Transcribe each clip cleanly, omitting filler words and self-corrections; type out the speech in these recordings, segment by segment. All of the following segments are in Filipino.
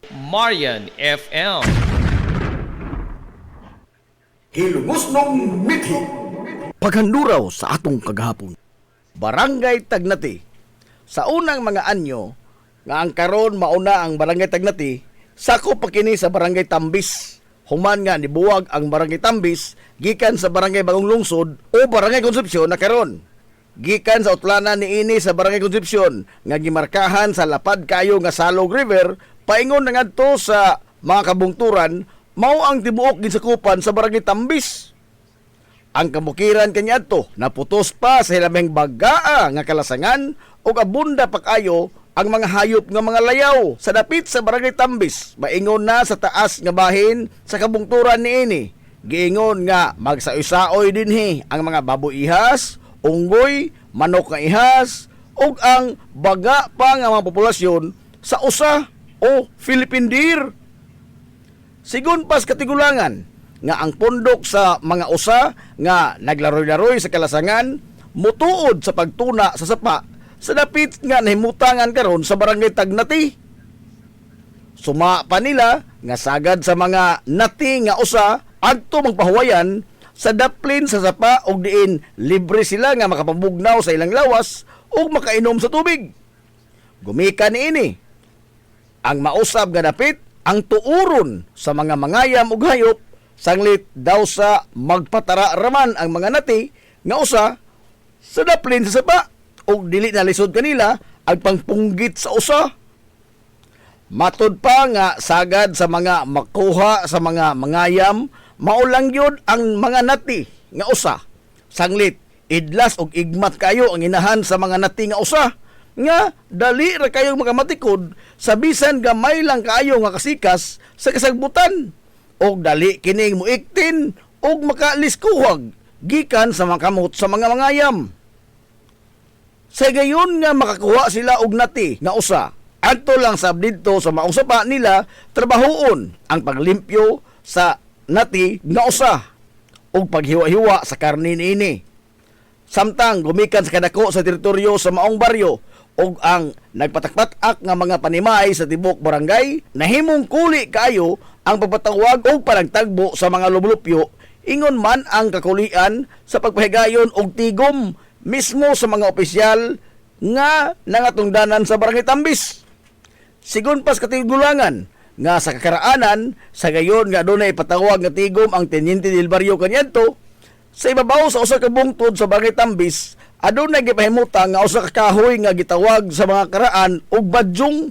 Marian FM. Hilumosnong mithi. Paghanduraw sa atong kagahapon. Barangay Tagnati. Sa unang mga anyo, nga ang karon mauna ang Barangay Tagnati, sakop pa kini sa Barangay Tambis. Human nga nibuwag ang Barangay Tambis gikan sa Barangay Bagong Lungsod o Barangay Concepcion na karon. Gikan sa utlanan ni ini sa Barangay Concepcion nga gimarkahan sa lapad kayo nga Salog River paingon na ngadto sa mga kabungturan mao ang tibuok gisakupan sa Barangay Tambis. Ang kabukiran kaniadto naputos pa sa hilabing bagaa nga kalasangan ug abunda pa kayo ang mga hayop nga mga layaw sa dapit sa Barangay Tambis. Maingon na sa taas nga bahin sa kabungturan niini. Giingon nga magsaoy-saoy dinhi ang mga baboy ihas, unggoy, manok nga ihas ug ang baga pa nga mga populasyon sa usa o Philippine deer. Sigun pas katigulangan nga ang pundok sa mga usa nga naglaroy-laroy sa kalasangan mutuod sa pagtuna sa sapa sa dapit nga nahimutangan karon sa Barangay Tagnati. Suma pa nila nga sagad sa mga nati nga usa adto magpahuwayan sa daplin sa sapa ug diin libre sila nga makapabugnaw sa ilang lawas ug makainom sa tubig. Gumikan niini ang mausab nga dapit ang tuuron sa mga mangayam ug hayop sanglit daw sa magpatara raman ang mga nati nga usa sa daplin sa sapa ug dili na lisod kanila ang pangpunggit sa usa. Matod pa nga sagad sa mga makuha sa mga mangayam maulang yun ang mga nati nga usa sanglit idlas ug igmat kayo ang inahan sa mga nati nga usa nga dali ra kayong makamatikod sa bisan gamay lang kayo nga kasikas sa kasagbutan og dali kining muiktin og makaliskuhag gikan sa mga kamot sa mga mangayam. Sa gayon nga makakuha sila og nati nga usa adto lang sab didto sa maong sapa nila trabahoon ang paglimpyo sa nati nga usa ug paghiwa-hiwa sa karne niini. Samtang gumikan sa kadako sa teritoryo sa maong baryo ug ang nagpatak-patak nga mga panimay sa tibok barangay nahimong kuli kayo ang pagpatawag o panagtagbo sa mga lublupyo ingon man ang kakulian sa pagpahigayon og tigom mismo sa mga opisyal nga nangatungdanan sa Barangay Tambis. Sigun pas katigulangan nga sa kakaraanan sa gayon nga dunay patawag nga tigom ang Teniente del Barrio kaniadto sa ibabaw sa usa ka bungtod sa Barangay Tambis adunay gipahimutan nga usa ka kahoy nga gitawag sa mga karaan og badyong.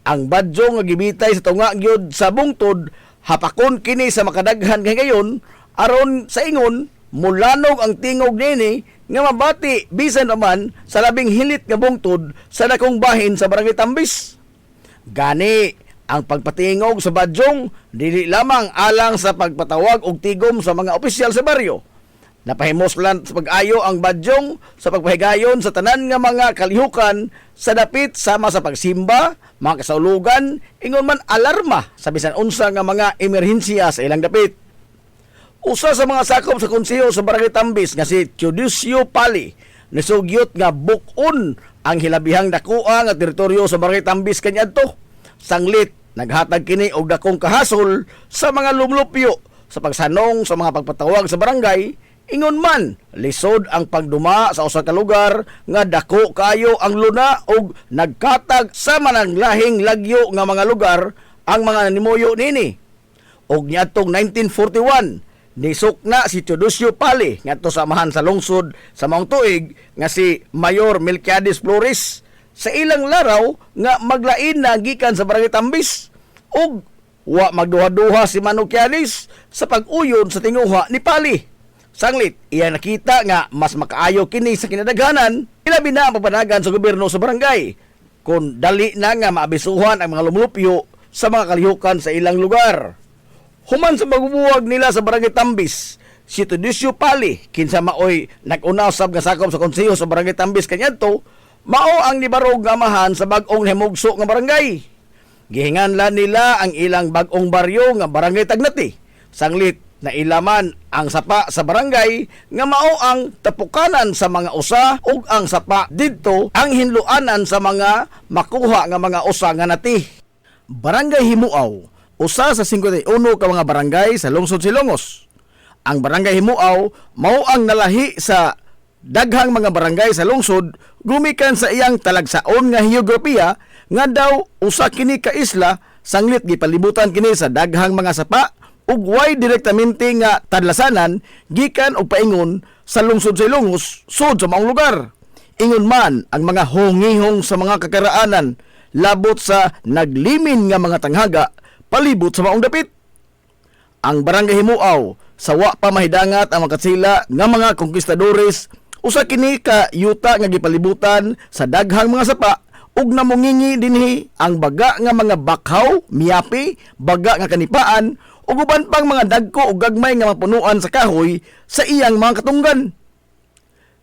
Ang badyong nga gibitay sa tunga gyud sa bungtod hapakon kini sa makadaghan kay gayon aron sa ingon mulanog ang tingog nini nga mabati bisan naman sa labing hilit nga bungtod sa dakong bahin sa Barangay Tambis. Gani ang pagpatingog sa badyong dili lamang alang sa pagpatawag og tigom sa mga opisyal sa baryo. Napahimos lang sa pag-ayo ang badyong sa pagpahigayon sa tanan nga mga kalihukan sa dapit sama sa pagsimba, mga kasaulugan, ingon man alarma sa bisan unsa nga mga emerhensiya sa ilang dapit. Usa sa mga sakop sa konseho sa Barangay Tambis nga si Teodosio Pali nisugyot nga bukon ang hilabihang dakuha nga teritoryo sa Barangay Tambis kaniadto. Sanglit naghatag kini og dakong kahasol sa mga lumlupyo sa pagsanong sa mga pagpatawag sa barangay. Ingon man lisod ang pagduma sa usa ka lugar nga dako kayo ang luna og nagkatag sa mananglahing lagyo nga mga lugar ang mga nimuyo nini. Og niadtong 1941 nisukna si Teodosio Pali ngadto sa amahan sa lungsod sa maong tuig nga si Mayor Melquiades Flores sa ilang laraw nga maglain na gikan sa Barangay Tambis ug wa magduha-duha si Melquiades sa pag-uyon sa tinguha ni Pali. Sanglit iya nakita nga mas makaayo kini sa kinadaghanan ilabi na ang papanagan sa gobyerno sa barangay kun dali na nga maabisuhan ang mga lumulupyo sa mga kalihukan sa ilang lugar. Human sa magbubuwag nila sa Barangay Tambis, si Teodosio Pali, kinsa maoy nag-unaw sab nga sakop sa konseho sa Barangay Tambis kaniadto, mao ang nibarog nga amahan sa bag-ong himugso nga barangay. Gihinganlan nila ang ilang bag-ong baryo nga Barangay Tagnati. Sanglit na ilaman ang sapa sa barangay nga mao ang tapukanan sa mga usa ug ang sapa didto ang hinluanan sa mga makuha nga mga usa nga nati. Barangay Himuaw, usa sa 51 ka mga barangay sa lungsod Silongos. Ang Barangay Himuaw mao ang nalahi sa daghang mga barangay sa lungsod gumikan sa iyang talagsaon nga heograpiya nga daw usa kini ka isla sanglit gipalibutan kini sa daghang mga sapa ug way direktamente nga tadlasanan gikan og paingon sa lungsod sa Ilongos sud sa maong lugar. Ingon man ang mga hongihong sa mga kakaraanan labot sa naglimin nga mga tanghaga palibot sa maong dapit. Ang Barangay Himuaw sa wa pa mahidangat ang makatsila nga mga konkistadores usa kini ka yuta nga gipalibutan sa daghang mga sapa ug namungingi dinhi ang baga nga mga bakhaw, miyapi, baga nga kanipaan ug uban pang mga dagko ug gagmay nga mapunuan sa kahoy sa iyang mga katunggan.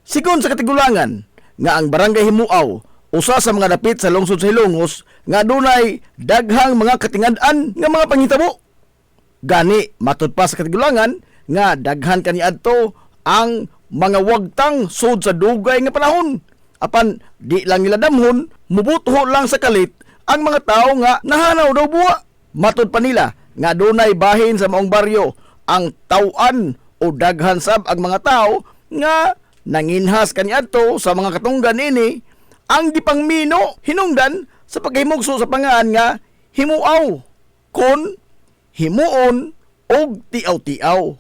Sigon sa katigulangan nga ang Barangay Himuaw usa sa mga dapit sa lungsod sa Ilongos nga dunay daghang mga katingad-an nga mga panghitabo. Gani matud pa sa katigulangan nga daghan kaniadto ang mga wagtang sud sa dugay nga panahon. Apan di lang nila damhon, mubutho lang sa kalit ang mga tao nga nahanaw daw buwa. Matud pa nila nga dunay bahin sa maong baryo ang tawan o daghan sab ang mga tao nga nanginhas kaniadto sa mga katunggan ini ang gipangmino hinungdan sa paghimugso sa pangan nga himuaw kon himuon og tiaw-tiaw.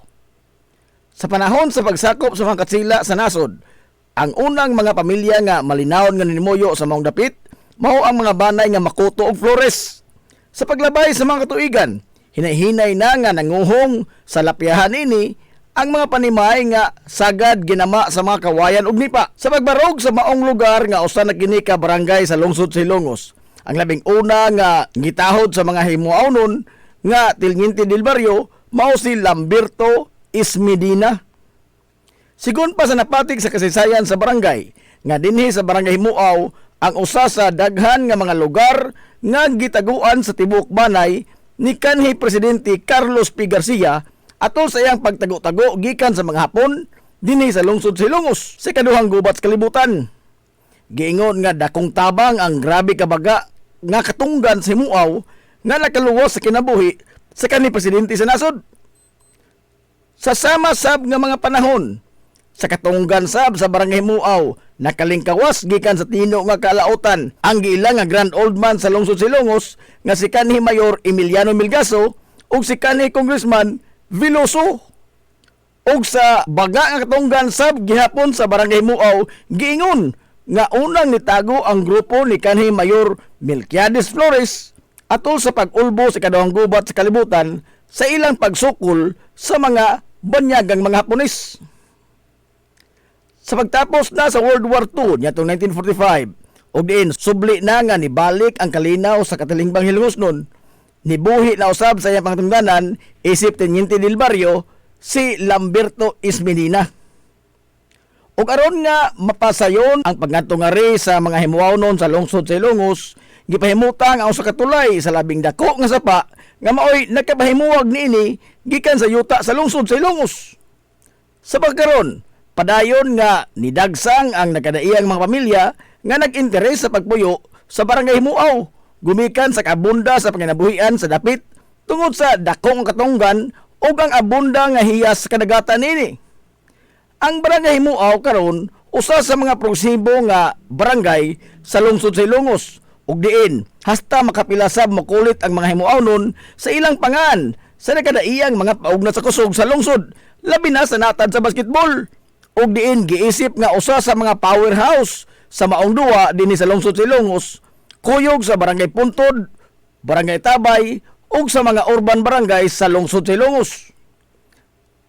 Sa panahon sa pagsakop sa mga katsila sa nasod, ang unang mga pamilya nga malinawon nga nimuyo sa maong dapit mao ang mga banay nga Makoto og Flores. Sa paglabay sa mga katuigan, hinay-hinay na nga nanguhong sa lapyahan ini ang mga panimay nga sagad ginama sa mga kawayan ug nipa. Sa pagbarog sa maong lugar nga usa na kini ka barangay sa lungsod Silongos, ang labing una nga gitahod sa mga himuawnon nga Tilnginti del Barrio mao si Lamberto Ismedina. Sigon pa sa napatik sa kasaysayan sa barangay nga dinhi sa Barangay Himuaw ang usa sa daghan nga mga lugar nga gitaguan sa tibuok banay ni kanhi presidente Carlos P. Garcia atol sa iyang pagtago-tago gikan sa mga Hapon dinhi sa lungsod Silongos sa kaduhang gubat sa kalibutan. Giingon nga dakong tabang ang grabe kabaga nga katunggan sa Himuaw nga nakaluwas sa kinabuhi sa kanhi presidente sa nasod. Sa sama sab nga mga panahon sa katunggan sab sa Barangay Himuaw nakalingkawas gikan sa tino nga kalautan ang giilang nga Grand Old Man sa lungsod Silongos nga si kanhi Mayor Emiliano Milgaso ug si kanhi Congressman Veloso. Og sa baga nga katunggan sab gihapon sa Barangay Himuaw giingon nga unang nitago ang grupo ni kanhi Mayor Melquiades Flores atol sa pag-ulbo sa kaduhang gubat sa kalibutan sa ilang pagsukol sa mga banyagang mga Hapones. Sa pagtapos na sa World War II nitong 1945, og diin subli na nga nibalik ang kalinaw sa katilingbang Hilongosnon, nibuhi na usab sa iyang pangtungdanan isip Teniente del Barrio si Lamberto Ismedina. Og aron nga mapasayon ang pagngantungari sa mga himuawnon sa lungsod sa Ilongos, gipahimutang ang usa ka tulay sa labing dako nga sapa nga maoy nagkapahimuwag niini gikan sa yuta sa lungsod sa Ilongos. Sa pagkaron, padayon nga nidagsang ang nakadaiyang mga pamilya nga nag-interes sa pagpuyo sa Barangay Himuaw gumikan sa kabunda sa panginabuhian sa dapit tungod sa dakong katunggan ug ang abunda nga hiyas sa kadagatan nini. Ang Barangay Himuaw karon usa sa mga progresibo nga barangay sa lungsod sa Ilongos ug diin hasta makapilasab makulit ang mga himuawnon sa ilang pangan sa nakadaiyang mga paugnat sa kusog sa lungsod labi na sa natad sa basketball. Og diin giisip nga usa sa mga powerhouse sa maong duwa dinhi sa lungsod sa Ilongos, kuyog sa Barangay Puntod, Barangay Tabay ug sa mga urban barangay sa lungsod sa Ilongos.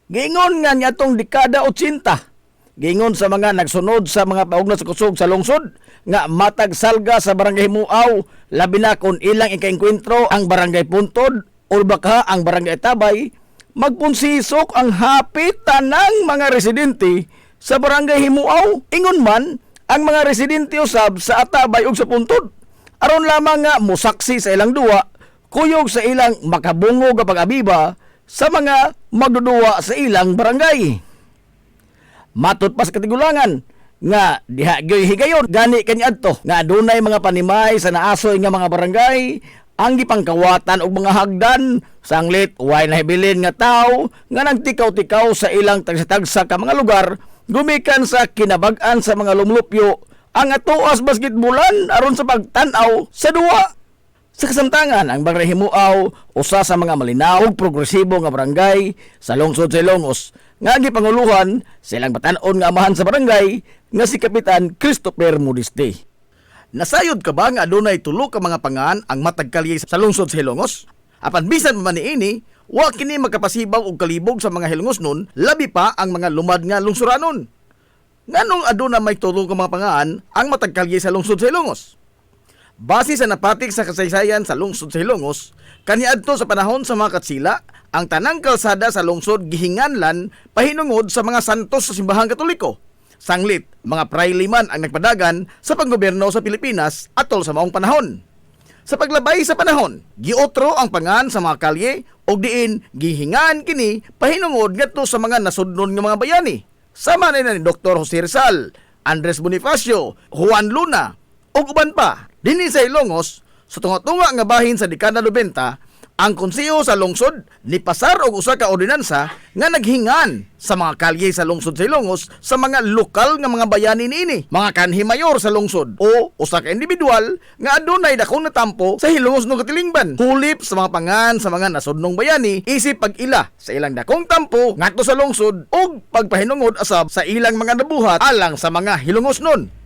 Giingon nga niadtong dekada 80, giingon sa mga nagsunod sa mga paugnat sa kusog sa lungsod nga matag salga sa Barangay Himuaw labi na kung ilang ikaengkwentro ang Barangay Puntod o baka ang Barangay Tabay, magpunsisok ang hapit tanang mga residente sa Barangay Himuaw. Ingon man ang mga residente usab sa Atabay ug sa Puntod aron lamang nga musaksi sa ilang duwa kuyog sa ilang makabungog nga pag-abiba sa mga magduduwa sa ilang barangay. Matud pa sa katigulangan nga diha gyoy higayon gani kaniadto nga adunay mga panimay sa naasoy nga mga barangay Ang gipangkawatan og mga hagdan, sanglit way nahibilin nga tawo nga nagtikaw-tikaw sa ilang tagsa-tagsa ka mga lugar, gumikan sa kinabag-an sa mga lumlupyo, ang atuas basketbulan aron sa pagtan-aw sa duwa. Sa kasamtangan, ang Barangay Himuaw, usa sa mga malinaw ug progresibo nga barangay sa lungsod sa Ilongos, nga gipanguluhan silang batan-on nga amahan sa barangay nga si Kapitan Christopher Modeste. Nasayod ka ba nga adunay tulo ka mga pangan ang matag kalye sa lungsod sa Hilongos? Apan bisan pa man niini, wa kini magkapasibaw og kalibog sa mga Hilongosnon, labi pa ang mga lumad nga lungsuranon. Nganong aduna may tulo ka mga pangan ang matag kalye sa lungsod sa Hilongos? Base sa napatik sa kasaysayan sa lungsod sa Hilongos, kaniadto sa panahon sa mga katsila, ang tanang kalsada sa lungsod gihinganlan pahinungod sa mga santos sa simbahang Katoliko. Sanglit, mga prayle man ang nagpadagan sa panggobyerno sa Pilipinas atol sa maong panahon. Sa paglabay sa panahon, giotro ang pangan sa mga kalye og diin gihingan kini pahinungod ngadto sa mga nasudnon nga mga bayani. Sama na ni Dr. Jose Rizal, Andres Bonifacio, Juan Luna ug uban pa. Dinhi sa Ilongos, sa tunga-tunga nga bahin sa dekada 90, ang konseho sa lungsod ni pasar og usa ka ordinansa nga naghingan sa mga kalye sa lungsod sa Ilongos sa mga lokal nga mga bayani niini, mga kanhi mayor sa lungsod o usa ka individual nga adunay dakong natampo sa Hilongos no katilingban. Hulip sa mga pangan sa mga nasudnong bayani isip pag-ila sa ilang dakong tampo ngadto sa lungsod ug pagpahinungod asab sa ilang mga nabuhat alang sa mga Hilongosnon.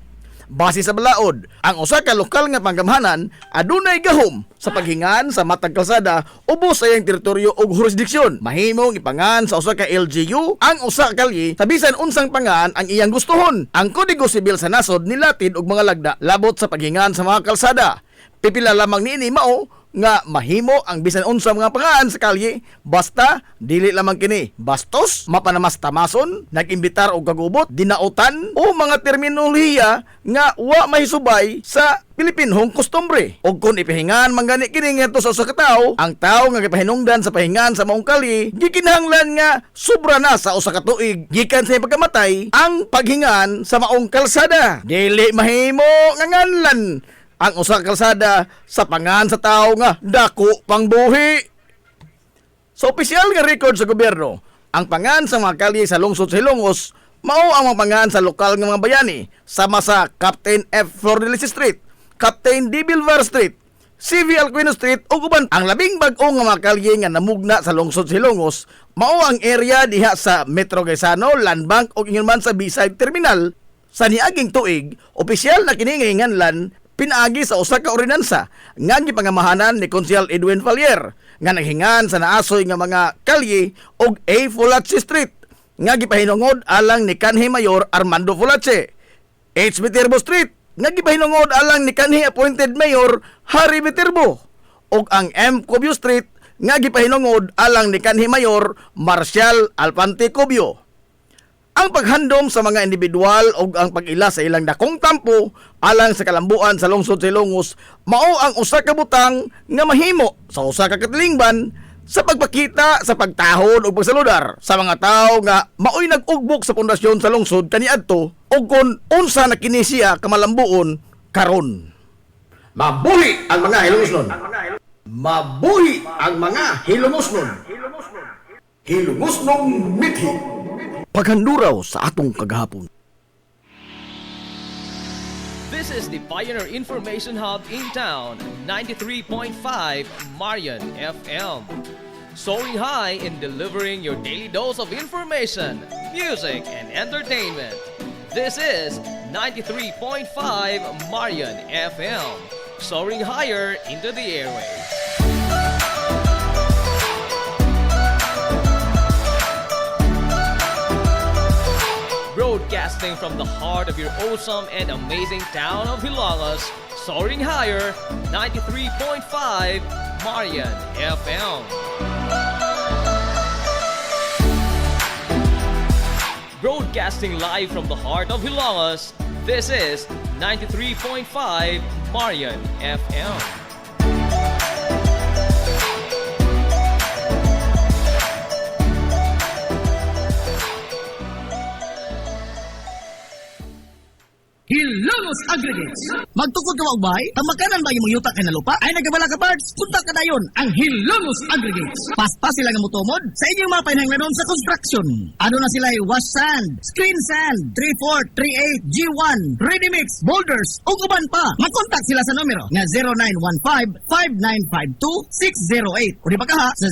Base sa balaod, ang usa ka lokal nga panggamhanan adunay gahom sa paghingan sa matag kalsada ubos sa iyang teritoryo ug jurisdiksyon. Mahimong ipangan sa usa ka LGU ang usa ka kalye sa bisan unsang pangan ang iyang gustuhon. Ang Kodigo Sibil sa nasod nilatid og mga lagda labot sa paghingan sa mga kalsada. Pipila lamang niini mao nga mahimo ang bisan unsa mga pangaan sa kalye basta dili lamang kini bastos, mapanamas-tamason, nag-imbitar og kagubot, dinautan o mga terminolohiya nga wa mahisubay sa Pilipinhong kostumbre. Og kung ipahingan manggani kini ngadto sa usa ka tawo, ang tawo nga gipahinungdan sa pahingan sa maong kalye gikinahanglan nga sobra na sa usa ka tuig gikan sa pagkamatay ang paghingan sa maong kalsada. Dili mahimo nga nganlan ang usa ka kalsada sa pangan sa tao nga dako pang buhi. Sa opisyal nga record sa gobyerno, ang pangan sa mga kalye sa lungsod sa Hilongos mao ang mga pangan sa lokal nga mga bayani sama sa Captain F. Flordelice Street, Captain D. Bilvar Street, CV Alcuino Street ug uban. Ang labing bag-o nga mga kalye nga namugna sa lungsod sa Hilongos mao ang area diha sa Metro Gaisano, Land Bank ug ingon man sa B-side terminal. Sa niaging tuig, opisyal na kini nga hinganlan pinaagi sa usa ka ordinansa nga gipangamahanan ni Konsehal Edwin Falier nga naghingan sa naasoy nga mga kalye og A. Fulache Street nga gipahinungod alang ni kanhi Mayor Armando Fulache, H. Viterbo Street nga gipahinungod alang ni kanhi appointed Mayor Harry Viterbo ug ang M. Cubio Street nga gipahinungod alang ni kanhi Mayor Marcial Alpante Cubio. Ang paghandom sa mga individual o ang pag-ila sa ilang dakong tampo alang sa kalambuan sa lungsod sa Ilongos mao ang usa ka butang nga mahimo sa usa ka katilingban sa pagpakita sa pagtahon o pagsaludar sa mga tao nga maoy nag-ugbok sa pundasyon sa lungsod kaniadto o kung unsa na kini siya kamalambuon karon. Mabuhi ang mga Hilongosnon. Mabuhi ang mga Hilongosnon. Hilongosnong mithi. Paghanduraw sa atong kagahapon. This is the Pioneer Information Hub in town, 93.5 Marian FM. Soaring high in delivering your daily dose of information, music, and entertainment. This is 93.5 Marian FM. Soaring higher into the airwaves. Broadcasting from the heart of your awesome and amazing town of Hilangas, soaring higher, 93.5 Marian FM. Broadcasting live from the heart of Hilangas, this is 93.5 Marian FM. Hilongos Hilongos Aggregates. Magtukod ka wa bay, tamakanan ba yung yuta kay na lupa? Ay nagabala ka parts, punta ka dayon ang Hilongos Aggregates. Paspas sila nga mutumod sa inyong mga pahinahanglanon sa construction. Ano na sila wash sand, screen sand, 3-4, 3-8, G1, ready mix, boulders, ug uban pa. Mag-contact sila sa numero nga 0915-5952-608 o di ba kaha sa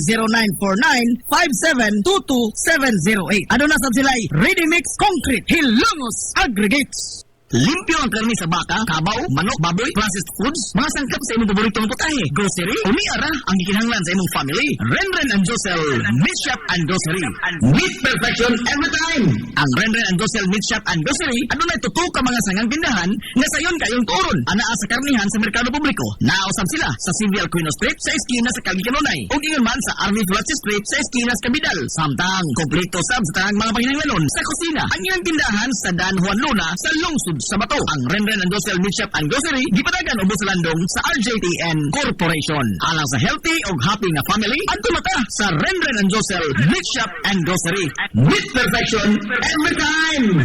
0949-5722-708. Ano na sab sila ready mix concrete Hilongos Aggregates. Limpyo ang karni sa baka, kabaw, manok, baboy, processed foods, mga sangkap sa imong paboritong putahe, grocery, umiara ang gikinahanglan sa imong family. Renren and Josel Meat Shop and Grocery. Meat perfection every time. Ang Renren and Josel Meat Shop and Grocery, ano na tutok ka mga sangang tindahan nga sayon kayong turon. Anaa sa karnihan sa merkado publiko. Nausab sila sa Civil Aquino Street sa eskina sa Calgicanonay. O ingon man sa Army Flatch Street sa eskina sa Cabidal. Samtang kompleto sab sa tanang mga pahinahanglanon sa kusina. Ang ilang tindahan sa Dan Juan Luna sa Lungsod sa Bato. Ang Renren and Josel Meat Shop and Grocery gipadagan ubos sa landong sa RJTN Corporation. Alang sa healthy o happy nga family at tumata sa Renren and Josel Meat Shop and Grocery. Meat perfection every time.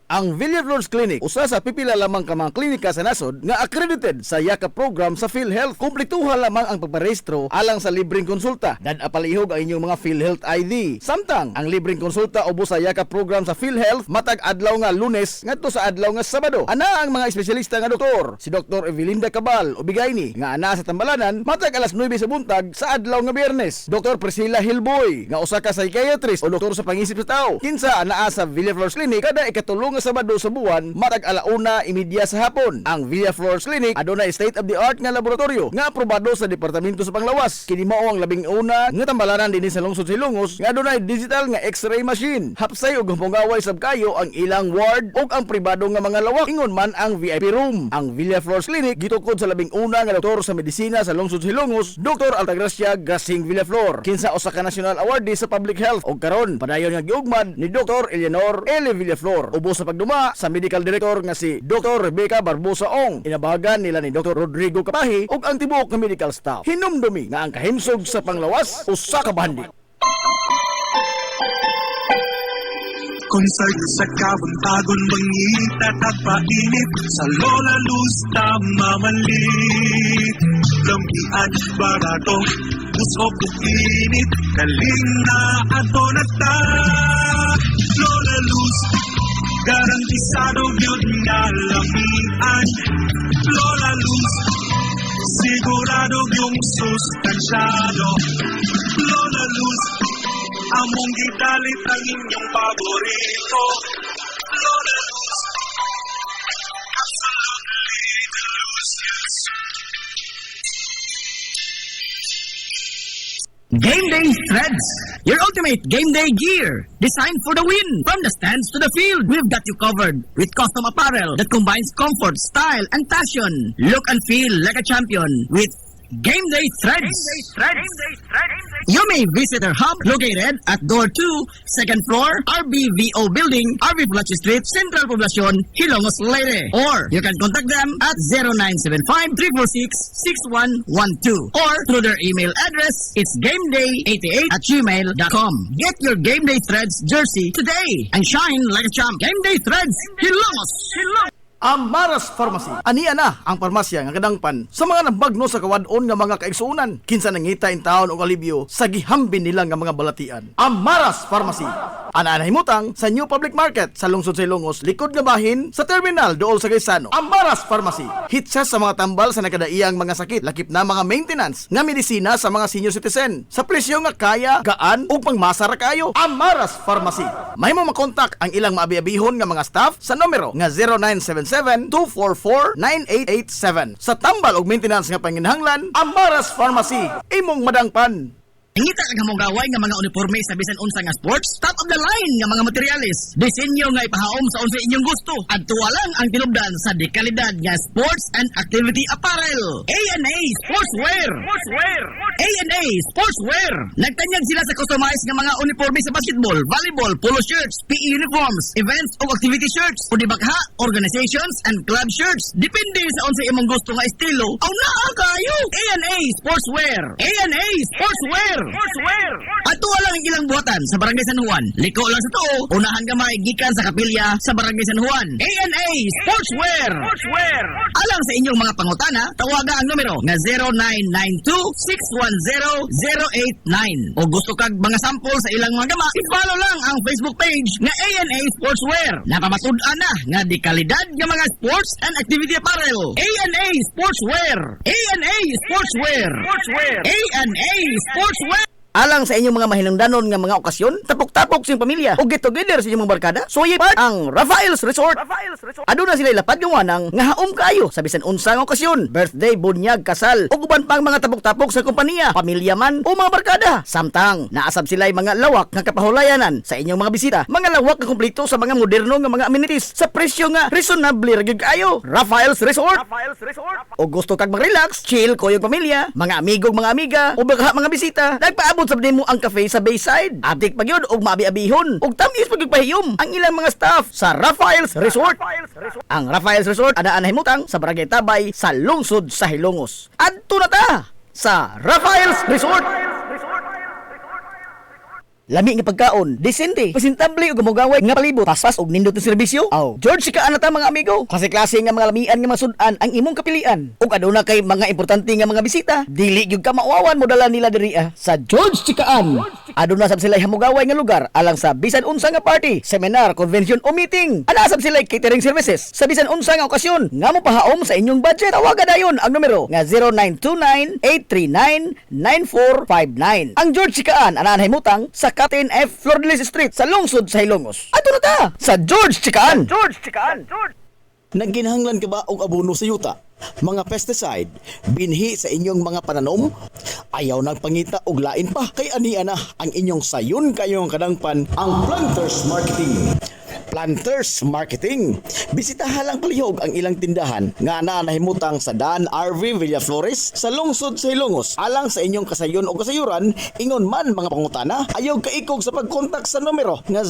Ang Villaflores Clinic, usa sa pipila lamang ka mga klinika sa nasod nga accredited sa YAKA program sa PhilHealth. Kumpletuha lamang ang pagparehistro alang sa libreng konsulta. Dan apalihog ang inyong mga PhilHealth ID. Samtang ang libreng konsulta ubos sa YAKA program sa PhilHealth matag adlaw nga Lunes ngadto sa adlaw nga Sabado. Ana ang mga espesyalista nga doktor, si Dr. Evelinda Cabal Ubigayni nga ana sa Tambalanan matag alas 9 sa buntag sa adlaw nga Biyernes. Dr. Priscilla Hilboy nga usa ka psychiatrist o doktor sa pangisip sa tao. Kinsa anaa sa Villaflores Clinic kada ikatulong nga Sabado sa buwan matag alauna imidya sa hapon. Ang Villaflores Clinic adunay state of the art nga laboratorio nga aprobado sa Departamento sa Panglawas. Kini mao ang labing una nga tambalanan dinhi sa lungsod Silongos nga adunay digital nga X-ray machine. Hapsay ug humpungaway sab kayo ang ilang ward ug ang pribado nga mga lawak. Ingon man ang VIP room. Ang Villaflores Clinic gitukod sa labing una nga doktor sa medisina sa lungsod Silongos, Dr. Altagracia Gasing Villaflor. Kinsa usa ka national awardee sa public health ug karon padayon nga giugmad ni Dr. Eleanor L. Villaflor. Ubos sa pagduma sa medical director nga si Dr. Rebecca Barbosa Ong. Inabahagan nila ni Dr. Rodrigo Kapahi ug ang tibuok nga medical staff. Hinumdumi nga ang kahimsog sa panglawas usa ka bandi. Concert sa kabuntagon mangita tagpainit sa Lola Luz mamalit lampian barato usok init kaling na ato na ta Lola Luz garantisado yun na lamian Lola Luz sigurado yung sustansyado Lola Luz among gidalit ang inyong paborito Lola Luz absolutely delicious. Game Day Threads, your ultimate game day gear, designed for the win. From the stands to the field, we've got you covered with custom apparel that combines comfort, style, and fashion. Look and feel like a champion with Game Day Threads. You may visit our hub located at Door 2, second floor, RBVO Building, RB Flatch Street, Central Poblacion, Hilongos, Leyte. Or you can contact them at 0975-346-6112 or through their email address, it's gameday88@gmail.com. Get your Game Day Threads jersey today and shine like a champ. Game Day Threads, Hilongos. Amaras Pharmacy. Ania na ang parmasya nga kadangpan sa mga nabagno sa kawadon nga mga kaigsuunan. Kinsa nangita in taon og alibyo sa gihambin nila nga mga balatian. Amaras Pharmacy. Ana himutang sa New Public Market sa lungsod sa Ilongos, likod nga bahin sa terminal dool sa Gaisano. Amaras Pharmacy. Hitsa sa mga tambal sa nakadaiyang mga sakit, lakip na mga maintenance nga medisina sa mga senior citizen. Sa presyo nga kaya, gaan ug pangmasara kayo. Amaras Pharmacy. Mahimo makontak ang ilang maabi-abihon nga mga staff sa numero nga 0977-244-9887. Sa tambal og maintenance nga panginahanglan, Amaras Pharmacy. Imong madangpan. Ngita ka mong gaway nga mga uniforme sa bisan unsa nga sports, top of the line nga mga materialis. Disenyo nga ipahaom sa unsa inyong gusto. Adtuwa lang ang tinubdan sa dekalidad nga sports and activity apparel. A&A Sportswear. A&A Sportswear. Nagtanyag sila sa customized nga mga uniforme sa basketball, volleyball, polo shirts, PE uniforms, events o activity shirts, o di bakha, organizations and club shirts. Depende sa unsa imong gusto nga estilo. Aw naa kayo. ANA Sportswear. ANA Sportswear. Ato lang ang ilang buhatan sa Barangay San Juan. Liko lang sa tuo, unahan gamay gikan sa kapilya sa Barangay San Juan. ANA Sportswear. Alang sa inyong mga pangutana, tawaga ang numero nga 0992-610-089. O gusto kag mga sample sa ilang mga gama, i-follow lang ang Facebook page nga ANA Sportswear. Napamatud-an na nga di kalidad nga mga sports and activity apparel. ANA Sportswear. ANA Sportswear. ANA Sportswear. Alang sa inyong mga mahinungdanon nga mga okasyon, tapok-tapok sa inyong pamilya o get together sa inyong mga barkada, suyipat ang Rafael's Resort. Aduna sila ilapad yung wanang nga haom kayo sa bisan unsang okasyon, birthday, bunyag, kasal, o guban pang mga tapok-tapok sa kompanya, pamilya man o mga barkada. Samtang naasab sila mga lawak nga kapahulayanan sa inyong mga bisita, mga lawak nga kumpleto sa mga moderno nga mga amenities sa presyo nga reasonable ra gyud kayo. Rafael's Resort. O gusto kag mag-relax, chill ko yung pamilya, mga amigo, mga amiga, o baka mga bisita, nagpaabot sa mo ang cafe sa Bayside. Abdik pag yun, og maabi-abihon, og tamis pagpahiyom ang ilang mga staff sa Rafael's Resort. Ang Rafael's Resort, ana-anahay mutang sa Barangay Tabay, sa lungsod sa Hilongos. Adto na ta sa Rafael's Resort. Lami nga pagkaon, desente, presentable ug gamugaway nga palibot, paspas og nindot nga serbisyo. Aw, George sika ana ta mga amigo. Klase-klase nga mga lamian nga masud-an ang imong kapilian. Ug aduna kay mga importante nga mga bisita, dili gyud ka mauawan mo dala nila diri sa George Chikaan. Aduna sab sila hamugaway nga lugar alang sa bisan unsa nga party, seminar, convention o meeting. Ana sab sila catering services sa bisan unsa nga okasyon nga mopahaom sa inyong budget. Tawagan dayon ang numero nga 0929-839-9459. Ang George Chikaan ana himutang sa Captain F. Flordelis Street sa lungsod sa Hilongos. Ato na ta sa George Chikaan. Nagginahanglan ka ba og abono sa yuta? Mga pesticide, binhi sa inyong mga pananom? Ayaw nagpangita og lain pa kay ania na ang inyong sayon kayong kadangpan ang Planters Marketing. Planters Marketing. Bisitahan lang palihog ang ilang tindahan nga nahimutang sa Dan RV Villaflores sa lungsod sa Hilongos. Alang sa inyong kasayon o kasayuran, ingon man mga pangutana, ayaw kaikog sa pagkontak sa numero nga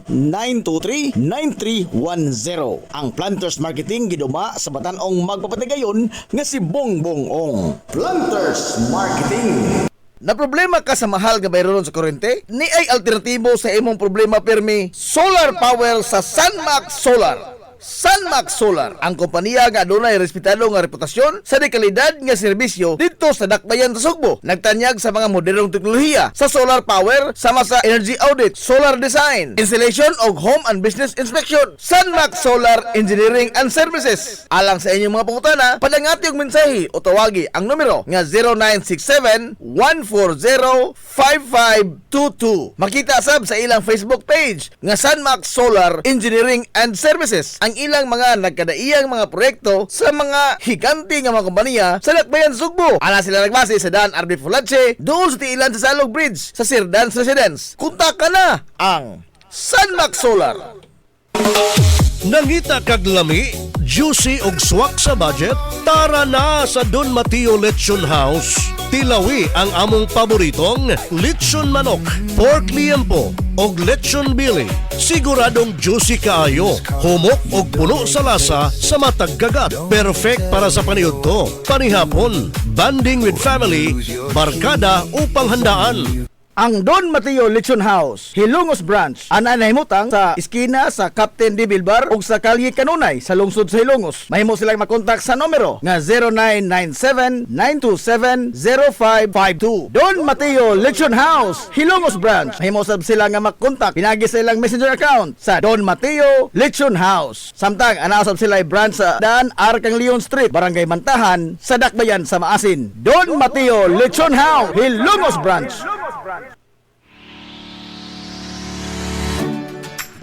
0935-923-9310. Ang Planters Marketing giduma sa batan-ong magpapatigayon nga si Bongbong Ong. Planters Marketing. Na problema ka sa mahal nga bayron sa kuryente? Ni ay alternatibo sa imong problema permi, solar power sa Sunmax Solar. Sunmax Solar, ang kompanya nga adunay respetado nga reputasyon sa dekalidad nga serbisyo dito sa Dakbayan sa Sugbo. Nagtanyag sa mga modernong teknolohiya sa solar power sama sa energy audit, solar design, installation og home and business inspection. Sunmax Solar Engineering and Services. Alang sa inyong mga pangutana, padangati og mensahe o tawagi ang numero nga 0967-140-5522. Makita sab sa ilang Facebook page nga Sunmax Solar Engineering and Services. Ang ilang mga nagkadaiyang mga proyekto sa mga higanti nga mga kompanya sa Dakbayan Sugbo. Ana sila nagbase sa Dan RB Fulache, doon sa tiilan sa Salog Bridge sa Sirdans Residence. Kontak na ang Sunmax Solar. Nangita kag lami, juicy og swak sa budget? Tara na sa Don Mateo Lechon House. Tilawi ang among paboritong lechon manok, pork liempo og lechon bili. Siguradong juicy kaayo, humok og puno sa lasa sa matag kagat. Perfect para sa paniudto, panihapon, banding with family, barkada o panghandaan. Ang Don Mateo Lechon House, Hilongos Branch, ana nahimutang sa iskina sa Captain D. Bilbar ug sa Kalye Kanunay sa lungsod sa Hilongos. Mahimo silang makontak sa numero nga 0997-927-0552. Don Mateo Lechon House, Hilongos Branch. Mahimo sab sila nga makontak pinagi sa ilang messenger account sa Don Mateo Lechon House. Samtang ana sab sila branch sa Dan Arkang Leon Street, Barangay Mantahan sa Dakbayan sa Maasin. Don Mateo Lechon House, Hilongos Branch.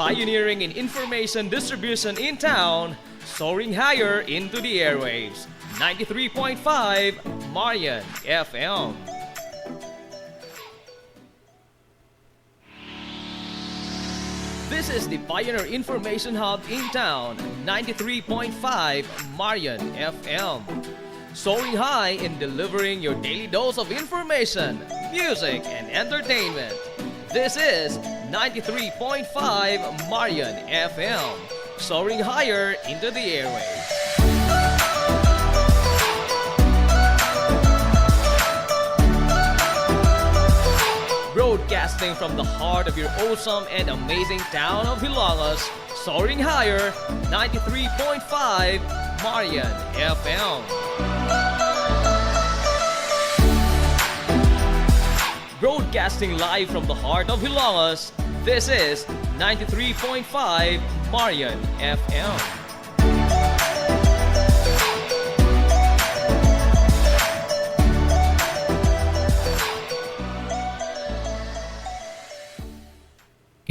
Pioneering in information distribution in town, soaring higher into the airwaves. 93.5 Marian FM. This is the Pioneer Information Hub in town, 93.5 Marian FM. Soaring high in delivering your daily dose of information, music, and entertainment. This is 93.5 Marian FM, soaring higher into the airwaves. Broadcasting from the heart of your awesome and amazing town of Hilangas, soaring higher, 93.5 Marian FM. Broadcasting live from the heart of Hilangas, this is 93.5 Marian FM.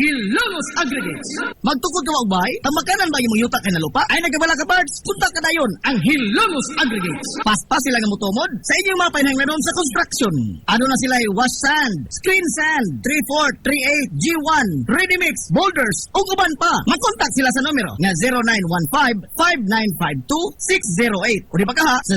Hilongos Aggregates. Magtukod ka magbay? Tamakanan ba yung yuta kay na lupa? Ay nagabala ka parts? Punta ka dayon ang Hilongos Aggregates. Paspas sila nga motomod sa inyong mga pinanglanon sa construction. Ano na sila wash sand, screen sand, 3-4, 3-8, G1, ready mix, boulders, ug uban pa. Mag-contact sila sa numero nga 0915-5952-608 o di ba kaha sa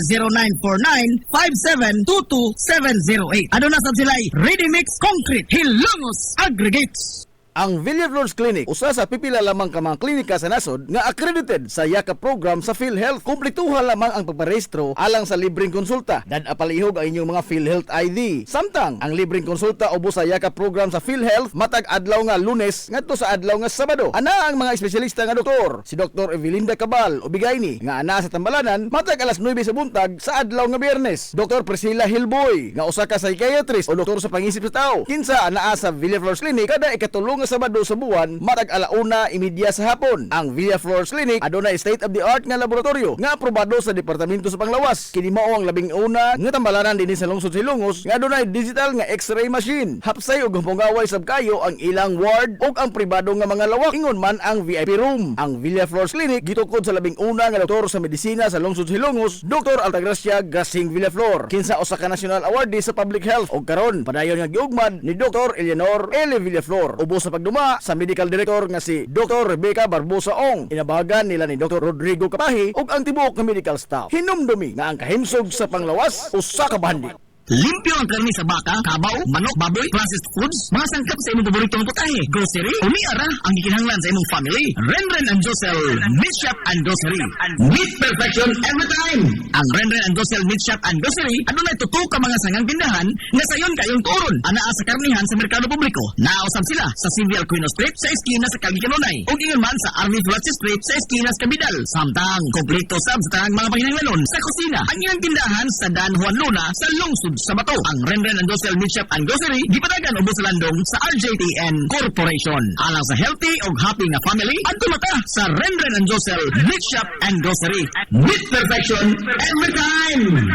0949-5722-708. Ano na sab sila ready mix concrete Hilongos Aggregates. Ang Villaflores Clinic, usa sa pipila lamang ka mga klinika sa nasod nga accredited sa YAKA program sa PhilHealth. Kumpletuhan lamang ang pagparehistro alang sa libreng konsulta. Palihog ang inyong mga PhilHealth ID. Samtang ang libreng konsulta ubos sa YAKA program sa PhilHealth matag adlaw nga Lunes ngadto sa adlaw nga Sabado. Ana ang mga espesyalista nga doktor, si Dr. Evelinda Cabal Ubigayni nga ana sa Tambalanan matag alas 9 sa buntag sa adlaw nga Biyernes. Dr. Priscilla Hilboy nga usa ka psychiatrist o doktor sa pangisip sa tao. Kinsa anaa sa Villaflores Clinic kada ikatulong nga Sabado sa buwan matag 1:30 sa hapon. Ang Villaflores Clinic adunay state-of-the-art nga laboratorio nga aprobado sa Departamento sa Panglawas. Kini mao ang labing una nga tambalanan dinhi sa lungsod Hilongos nga adunay digital nga X-ray machine. Hapsay ug pangaway sab kayo ang ilang ward ug ang pribado nga mga lawak ingon man ang VIP room. Ang Villaflores Clinic gitukod sa labing una nga doktor sa medisina sa lungsod Hilongos, Dr. Altagracia Grasing Villaflor. Kinsa usa ka national awardee sa public health ug karon padayon nga giugmad ni Dr. Eleanor L. Villaflor. Ubos sa pagduma sa medical director nga si Dr. Rebecca Barbosa Ong. Inabahagan nila ni Dr. Rodrigo Kapahi ug ang tibuok nga medical staff. Hinumdumi nga ang kahimsog sa panglawas usa ka bahandi. Limpyo ang karni sa baka, kabaw, manok, baboy, processed foods, mga sangkap sa imong paboritong putahe, grocery, umiara ang gikinahanglan sa imong family. Renren and Josel Meat Shop and Grocery. Meat perfection every time. Ang Renren and Josel Meat Shop and Grocery adunay tutok ka mga sangang tindahan nga sayon kayong turon. Anaa sa karnihan sa merkado publiko. Nausab sila sa Civil Aquino Street sa eskina sa Calgicanonay. Ug ingon man sa Army Flats Street sa eskina sa Cabidal. Samtang kompleto sab sa tanang mga panginahanglanon sa kusina. Ang iyang tindahan sa Dan Juan Luna sa lungsod sa Bato. Ang Renren and Josel Meat Shop and Grocery gipadagan ubos sa landong sa RJTN Corporation. Alang sa healthy ug happy nga family, adto mata sa Renren and Josel Meat Shop and Grocery. Meat perfection every time.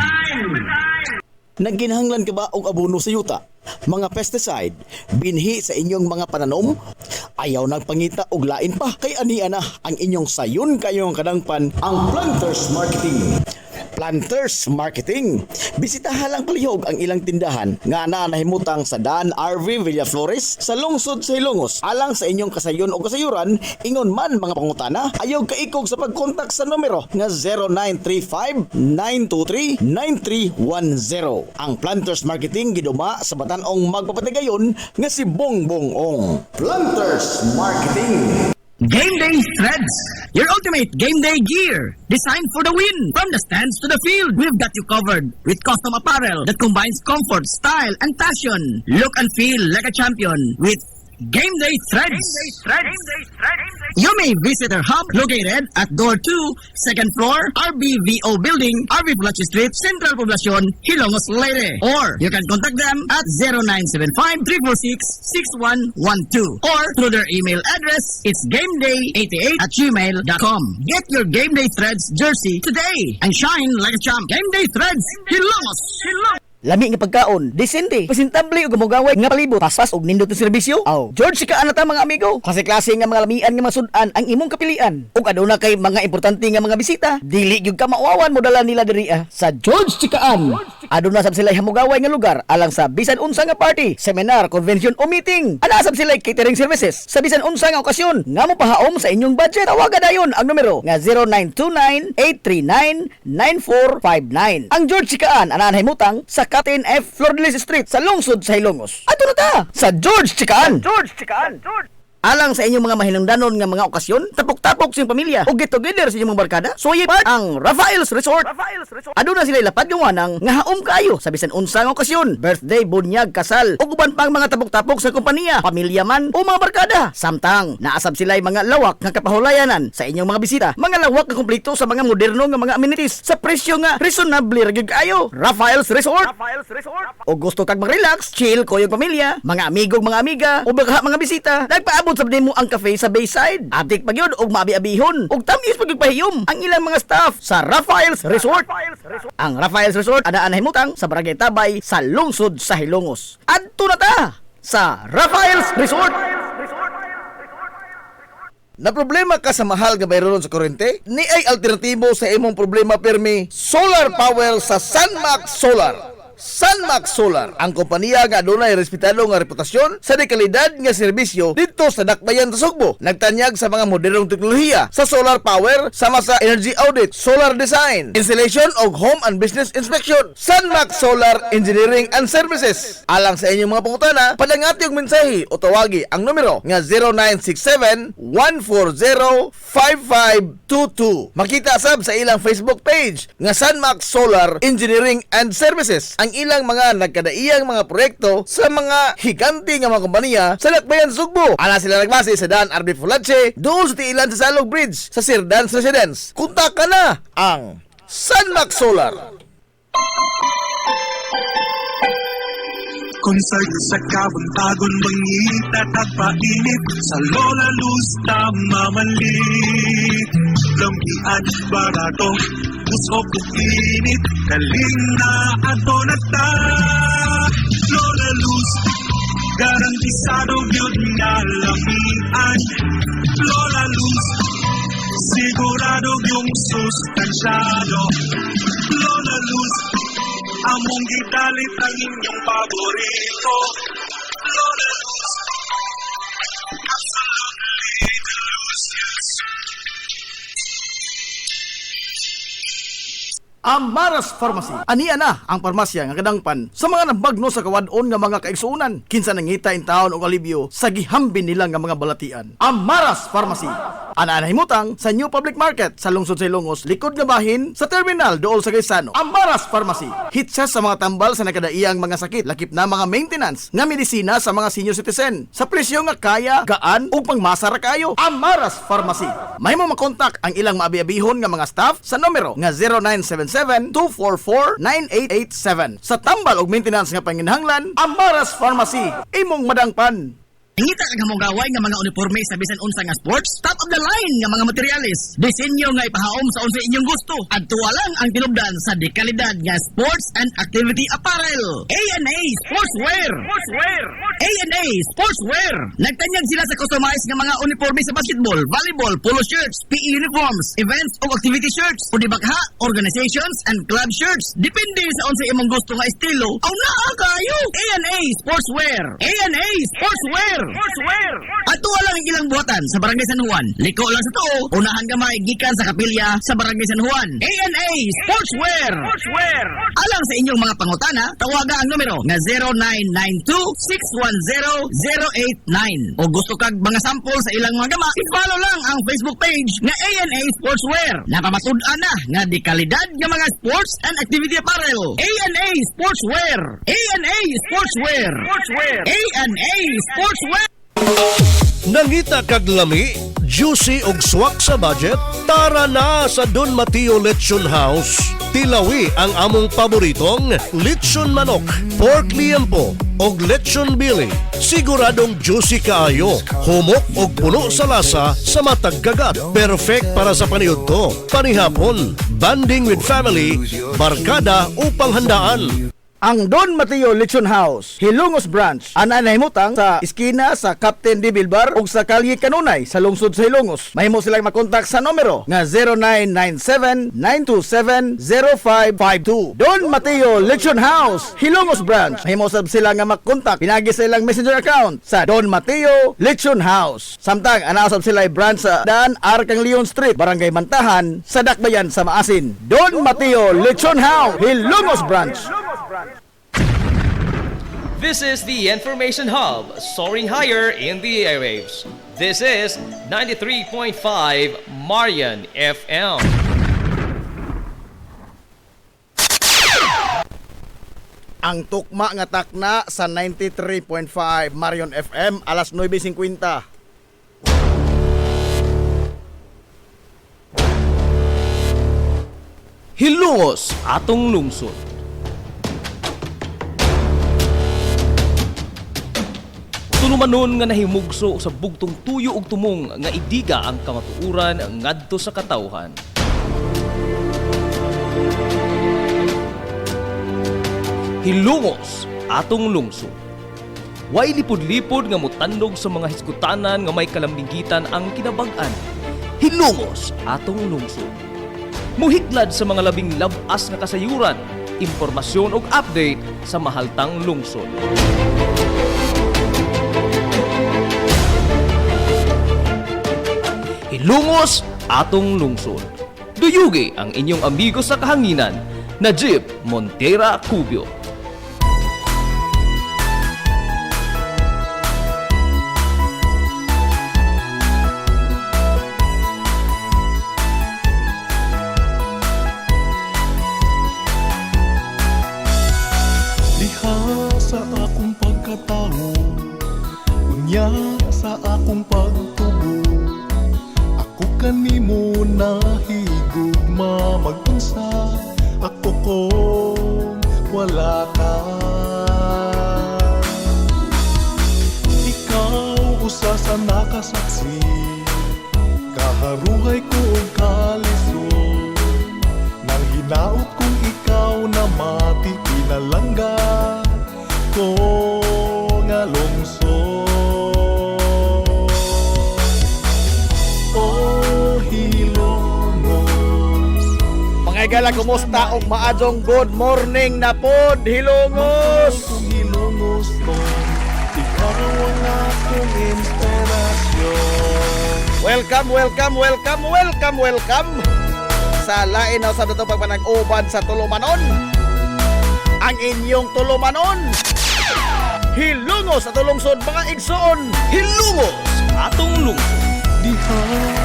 Nagginahanglan ka ba og abono sa yuta? Mga pesticide, binhi sa inyong mga pananom? Ayaw nagpangita og lain pa kay ania na ang inyong sayon kayong kadangpan ang Planters Marketing. Planters Marketing. Bisitahan lang palihog ang ilang tindahan nga nahimutang sa Dan RV Villaflores sa lungsod sa Hilongos. Alang sa inyong kasayon o kasayuran, ingon man mga pangutana, ayaw kaikog sa pagkontak sa numero nga 0935-923-9310. Ang Planters Marketing giduma sa Batan-ong magpapatigayon nga si Bongbong Ong. Planters Marketing. Game Day Threads, your ultimate game day gear, designed for the win. From the stands to the field, we've got you covered with custom apparel that combines comfort, style, and passion. Look and feel like a champion with Game Day Threads. You may visit our hub located at Door 2, second floor, RBVO Building, RV Plaza Street, Central Poblacion, Hilongos, Leyte. Or you can contact them at 0975-346-6112 or through their email address, it's gameday88@gmail.com. Get your Game Day Threads jersey today and shine like a champ. Game Day Threads, Hilongos. Lami nga pagkaon, desente, presentable ug gamugaway nga palibot, paspas ug nindot nga serbisyo. Aw, George ka ana ta mga amigo. Klase-klase nga mga lamian nga masud-an ang imong kapilian. Ug aduna kay mga importante nga mga bisita, dili gyud ka mauawan mo dala nila diri sa George Chikaan. Aduna sab sila hamugaway nga lugar alang sa bisan unsa nga party, seminar, convention o meeting. Ana sab sila catering services sa bisan unsa nga okasyon nga mopahaom sa inyong budget. Tawagan dayon ang numero nga 0929-839-9459. Ang George Chikaan ana nahimutang sa Captain F. Flordelis Street sa lungsod sa Hilongos. Ato na ta sa George Chikaan. alang sa inyong mga mahinungdanon nga mga okasyon, tapok-tapok sa inyong pamilya o get together sa inyong mga barkada. So part ang Rafael's Resort. Aduna sila lapad yung wanang nga haom kayo sa bisan unsa nga okasyon, birthday, bunyag, kasal o uban pang mga tapok-tapok sa kompanya, pamilya man o mga barkada. Samtang naasab sila mga lawak nga kapahulayanan sa inyong mga bisita, mga lawak nga kumpleto sa mga moderno nga mga amenities sa presyo nga reasonable ra gyud kayo. Rafael's Resort. O gusto kag mag-relax, chill ko yung pamilya, mga amigong mga amiga o baka mga bisita, nagpaabot sa mo ang cafe sa Bayside. Atik pa gyud og maabi-abihon ug tamis pagpahiyom ang ilang mga staff sa Rafael's Resort. Ang Rafael's Resort anaan himutang sa Barangay Tabay sa lungsod sa Hilongos. Adto na ta sa Rafael's Resort. Na problema ka sa mahal nga bayron sa kuryente? Ni ay alternatibo sa imong problema permi, solar power sa Sunmax Solar. Sunmax Solar, ang kompanya nga adunay respetado nga reputasyon sa dekalidad nga serbisyo dito sa Dakbayan sa Sugbo. Nagtanyag sa mga modernong teknolohiya sa solar power sama sa energy audit, solar design, installation og home and business inspection. Sunmax Solar Engineering and Services. Alang sa inyong mga pangutana, padangati og mensahe o tawagi ang numero nga 0967-140-5522. Makita sab sa ilang Facebook page nga Sunmax Solar Engineering and Services ang ilang mga nagkadaiyang mga proyekto sa mga higanti nga mga kompanya sa Dakbayan Sugbo. Ana sila nagbase sa Dan Arbe Fulache, doon sa tiilan sa Salog Bridge sa Sirdans Residence. Kontak ka na ang Sunmax Solar. Konsert sa kabuntagon mangita tagpainit sa Lola Luz tamamalit lampian barato usok init kaling na ato na ta Lola Luz garantisado yun nga lamian Lola Luz sigurado yung sustansyado Lola Luz among gidalit ang inyong paborito Lola Luz absolutely delicious. Amaras Pharmacy. Aniya na ang parmasya nga kadangpan sa mga nabagno sa kawadon nga mga kaigsuunan. Kinsa nangita in taon og alibyo sa gihambin nila nga mga balatian. Amaras Pharmacy. Ana himutang sa New Public Market sa lungsod sa Ilongos, likod nga bahin sa terminal dool sa Gaisano. Amaras Pharmacy. Hitsa sa mga tambal sa nakadaiyang mga sakit, lakip na mga maintenance nga medisina sa mga senior citizen. Sa presyo nga kaya, gaan ug pangmasa ra kayo. Amaras Pharmacy. Mahimo makontak ang ilang maabi-abihon nga mga staff sa numero nga 0977-244-9887. Sa tambal ug maintenance nga panginahanglan, Amaras Pharmacy. Imong madangpan. Ngita kag hamong gaway nga mga uniforme sa bisan unsa nga sports, top of the line nga mga materyales. Disenyo nga ipahaom sa unsa inyong gusto. Adtuwa lang ang tinubdan sa dekalidad nga sports and activity apparel. A&A Sportswear. A&A Sportswear. Nagtanyag sila sa customized nga mga uniforme sa basketball, volleyball, polo shirts, PE uniforms, events o activity shirts, o dibagha, organizations and club shirts. Depende sa unsa imong gusto nga estilo. Aw naa kayo. A&A Sportswear. A&A Sportswear. Ato lang ang ilang buhatan sa Barangay San Juan. Liko lang sa tuo, unahan gamay gikan sa kapilya sa Barangay San Juan. A&A Sportswear. Alang sa inyong mga pangutana, tawaga ang numero nga 0992-610-089. O gusto kag mga sample sa ilang mga gama, i-follow lang ang Facebook page nga A&A Sportswear. Napamatud-an na nga di kalidad nga mga sports and activity apparel. A&A Sportswear. A&A Sportswear. A&A Sportswear. Nangita kag lami, juicy og swak sa budget? Tara na sa Don Mateo Lechon House. Tilawi ang among paboritong lechon manok, pork liempo og lechon bili. Siguradong juicy kaayo, humok og puno sa lasa sa matag kagat. Perfect para sa paniudto, panihapon, banding with family, barkada o panghandaan. Ang Don Mateo Lechon House, Hilongos Branch, ana nahimutang sa iskina sa Captain D. Bilbar ug sa Kalye Kanunay sa lungsod sa Hilongos. Mahimo silang makontak sa numero nga 0997-927-0552. Don Mateo Lechon House, Hilongos Branch. Mahimo sab sila nga makontak pinagi sa ilang messenger account sa Don Mateo Lechon House. Samtang ana sab sila branch sa Dan Arkang Leon Street, Barangay Mantahan sa Dakbayan sa Maasin. Don Mateo Lechon House, Hilongos Branch. This is the Information Hub, soaring higher in the airwaves. This is 93.5 Marian FM. Ang tukma nga takna sa 93.5 Marion FM alas 9:50. Hilongos atong lungsod. Tulumanon nga nahimugso sa bugtong tuyo ug tumong nga idiga ang kamatuuran ngadto sa katawhan. Hilongos atong lungsod. Way lipod-lipod nga mutandog sa mga hiskutanan nga may kalambigitan ang kinabag-an. Hilongos atong lungsod. Muhiklad sa mga labing labas nga kasayuran, impormasyon ug update sa mahaltang lungsod. Hilongos atong lungsod. Duyugi ang inyong amigo sa kahanginan, Najib Montera Cubio. Diha sa akong pagkatao, unya sa akong pagtubo, ako kanimo nahigugma mag-unsa, ako kung wala ka. Ikaw usa sa nakasaksi, kaharuhay ko og kalisod, nang hinaot kong ikaw na mati pinalangga ko nga lungsod. Oh, Hilongos, Mga igala, kumusta og maadong good morning na pod Hilongos. kung Hilongos mo, ikaw ang akong inspirasyon. Welcome sa lain na sa datong pagpanag-uban sa Tulumanon. Ang inyong Tulumanon. Hilongos sa tulungsod mga igsoon. Hilongos atong lungsod. Diha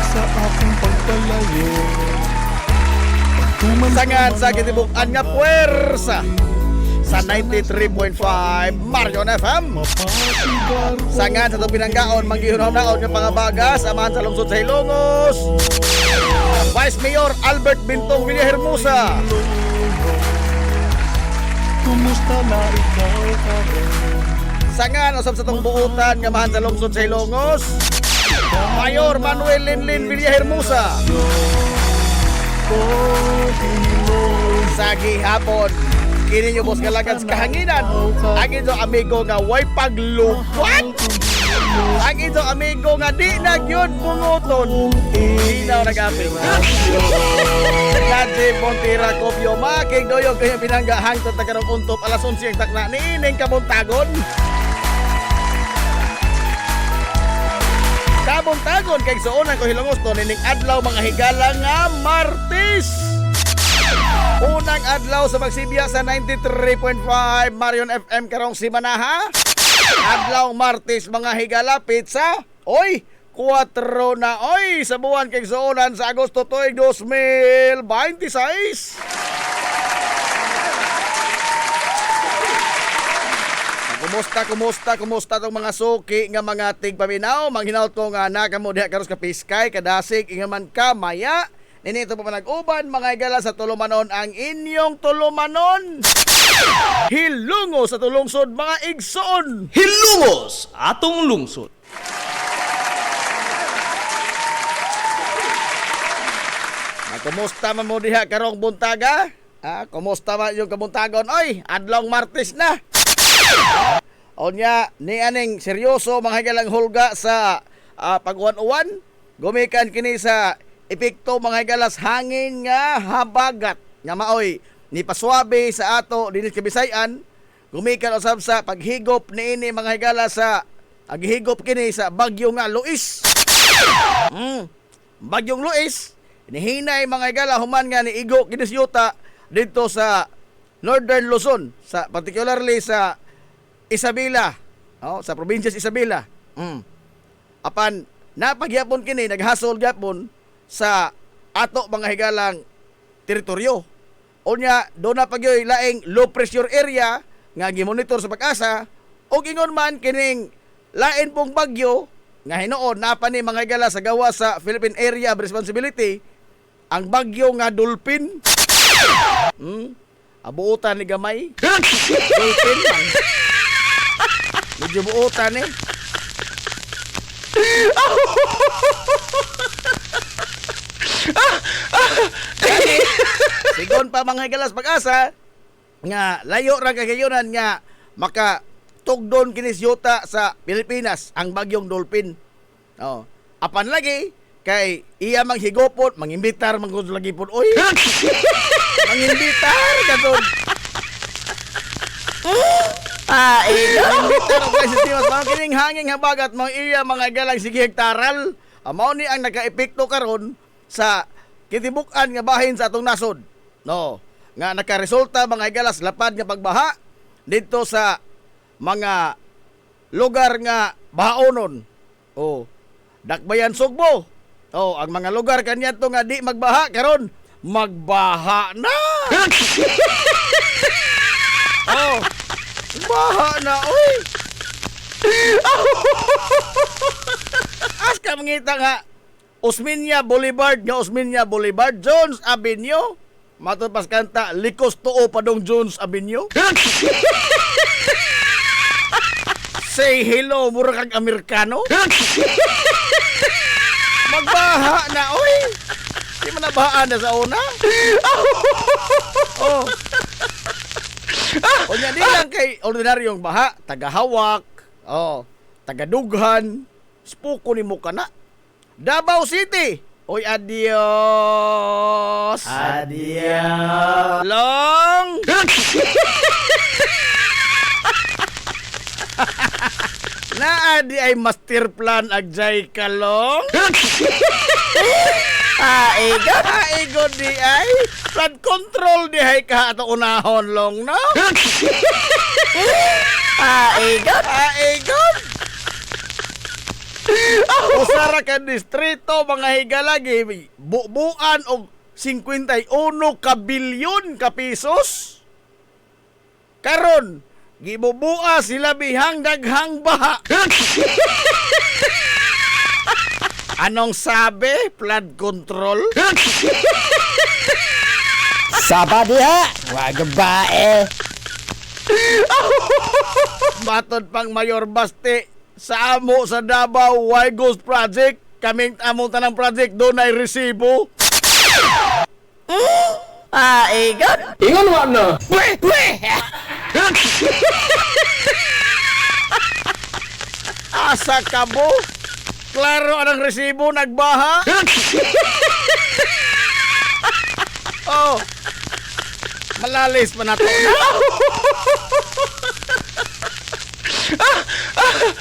sa akong pagpalayo, pagtuman Sangan sa gitibukan nga puwersa sa 93.5 Marion FM. mapasigar ko Sangan sa itong pinanggaon, manggihunahon-naon ng pangabagas, amahan sa lungsod sa Hilongos. Vice Mayor Albert Bintong Villahermosa. kumusta na ikaw karon? Sangan usab sa itong buutan nga mahan sa lungsod sa Hilongos. Mayor Manuel Linlin Villahermosa. Oh, Hilongos, Sa gihapon, kini nyo boss kalagan sa kahanginan. Ang inyong amigo nga way paglupat. Ang inyong amigo nga di na yun bunguton. Di na nag-aping. Nadji Montera Cubio, making doyog kayong pinanggahang tagarong untop alas 11 ang takna ni Ining Kabuntagon. Kabuntagon kay suonan ko Hilongos to nining adlaw mga higala nga Martes. Unang adlaw sa Magsibya sa 93.5 Marion FM karong simanaha. Adlaw Martes mga higala pizza. Oy, 4 na oy sa buwan kay suonan sa Agosto tuig 2026. Kumusta tong mga suki nga mga tigpaminaw? Manghinaw ko nga nakamo diha karos ka piskay kadasig ingaman ka maya. Ninito pa nag-uban mga igala sa Tulumanon ang inyong Tulumanon. Hilongos sa tulungsod mga igsoon. Hilongos atong lungsod. Kumusta man mo diha karong buntaga? Kumusta man yung kabuntagon? Oy, adlong Martes na. Onya, ni aning seryoso mga higalang hulga sa pag-uwan-uwan. Gumikan kini sa epekto mga higalas hangin nga habagat. Nga maoy, ni paswabe sa ato dinis Kabisayan. Gumikan usab sa paghigop niini mga higala sa aghigop kini sa bagyo nga Luis. Bagyong Luis. Nihinay mga higala human nga ni igo kini sa yuta dito sa Northern Luzon, sa particularly sa Isabela, sa probinsya sa Isabela. Apan napagyapon kini naghasol gyapon sa ato mga higalang teritoryo. Unya do na pagyoy laing low pressure area nga gimonitor sa pag-asa ug ingon man kining lain pong bagyo nga hinuon napa ni mga higala sa gawa sa Philippine Area of Responsibility ang bagyo nga dolphin. Abuutan ni gamay. Dolphin man. Medyo buutan eh. Sigon pa mga higalas pag-asa nga layo ra kagayonan nga maka tugdon kini yuta sa Pilipinas ang bagyong dolphin. Oh, apan lagi kay iya manghigopon, mangimbitar mangud lagi pud oy. Mangimbitar kadton. Mangimbitar og sistema sa kining hanging habagat mga iya mga galang sige hektaral. Mao ni ang naka-epekto karon sa kitibuk-an nga bahin sa atong nasod. No, nga nakaresulta mga igalas lapad nga pagbaha dito sa mga lugar nga bahaonon. Oh, Dakbayan Sugbo. Oh, ang mga lugar kanyato nga di magbaha karon magbaha na. Oh, baha na oy. Aska mangita nga Osmeña Boulevard, Jones Avenue. Matod pas kanta, likos tuo padong Jones Avenue. Say hello, mura kag Amerikano. Magbaha na, oy. Di man nabahaan na sa una. Oh. O di lang kay ordinaryong baha, tagahawak, oh, tagadughan, spuko ni mo kana. Davao City. Oy, adios. Adios. Long. Naadi ay master plan agjay kalong. Aigon di ay flood control di ay ka ato unahon long no. Aigon. Usara ka distrito mga higalagi bubuan og 51 ka bilyon ka pesos. Karon gibubua sila bihang daghang baha. Anong sabi? Flood control? Saba diha, wag bae. Matod pang Mayor Basti sa amo sa Davao Y Ghost Project, kaming among tanang project doon ay resibo. Aigon. Ingon wa na. Asa ka mo? Klaro anang resibo nagbaha. Oh. Malalis pa na to.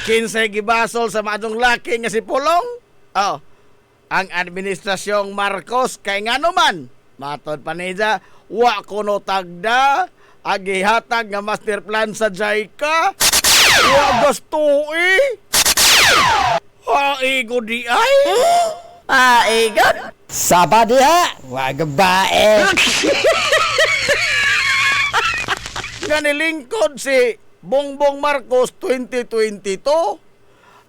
Kinsay gibasol sa maadong laki nga si Pulong. Oh. Ang administrasyong Marcos kay ngano man matod pa niya wa kuno tagda agihatag nga master plan sa JICA. Wa gastoi. Aigo di ay. Aigon. Saba diha, wag bae. Nga nilingkod si Bongbong Marcos 2022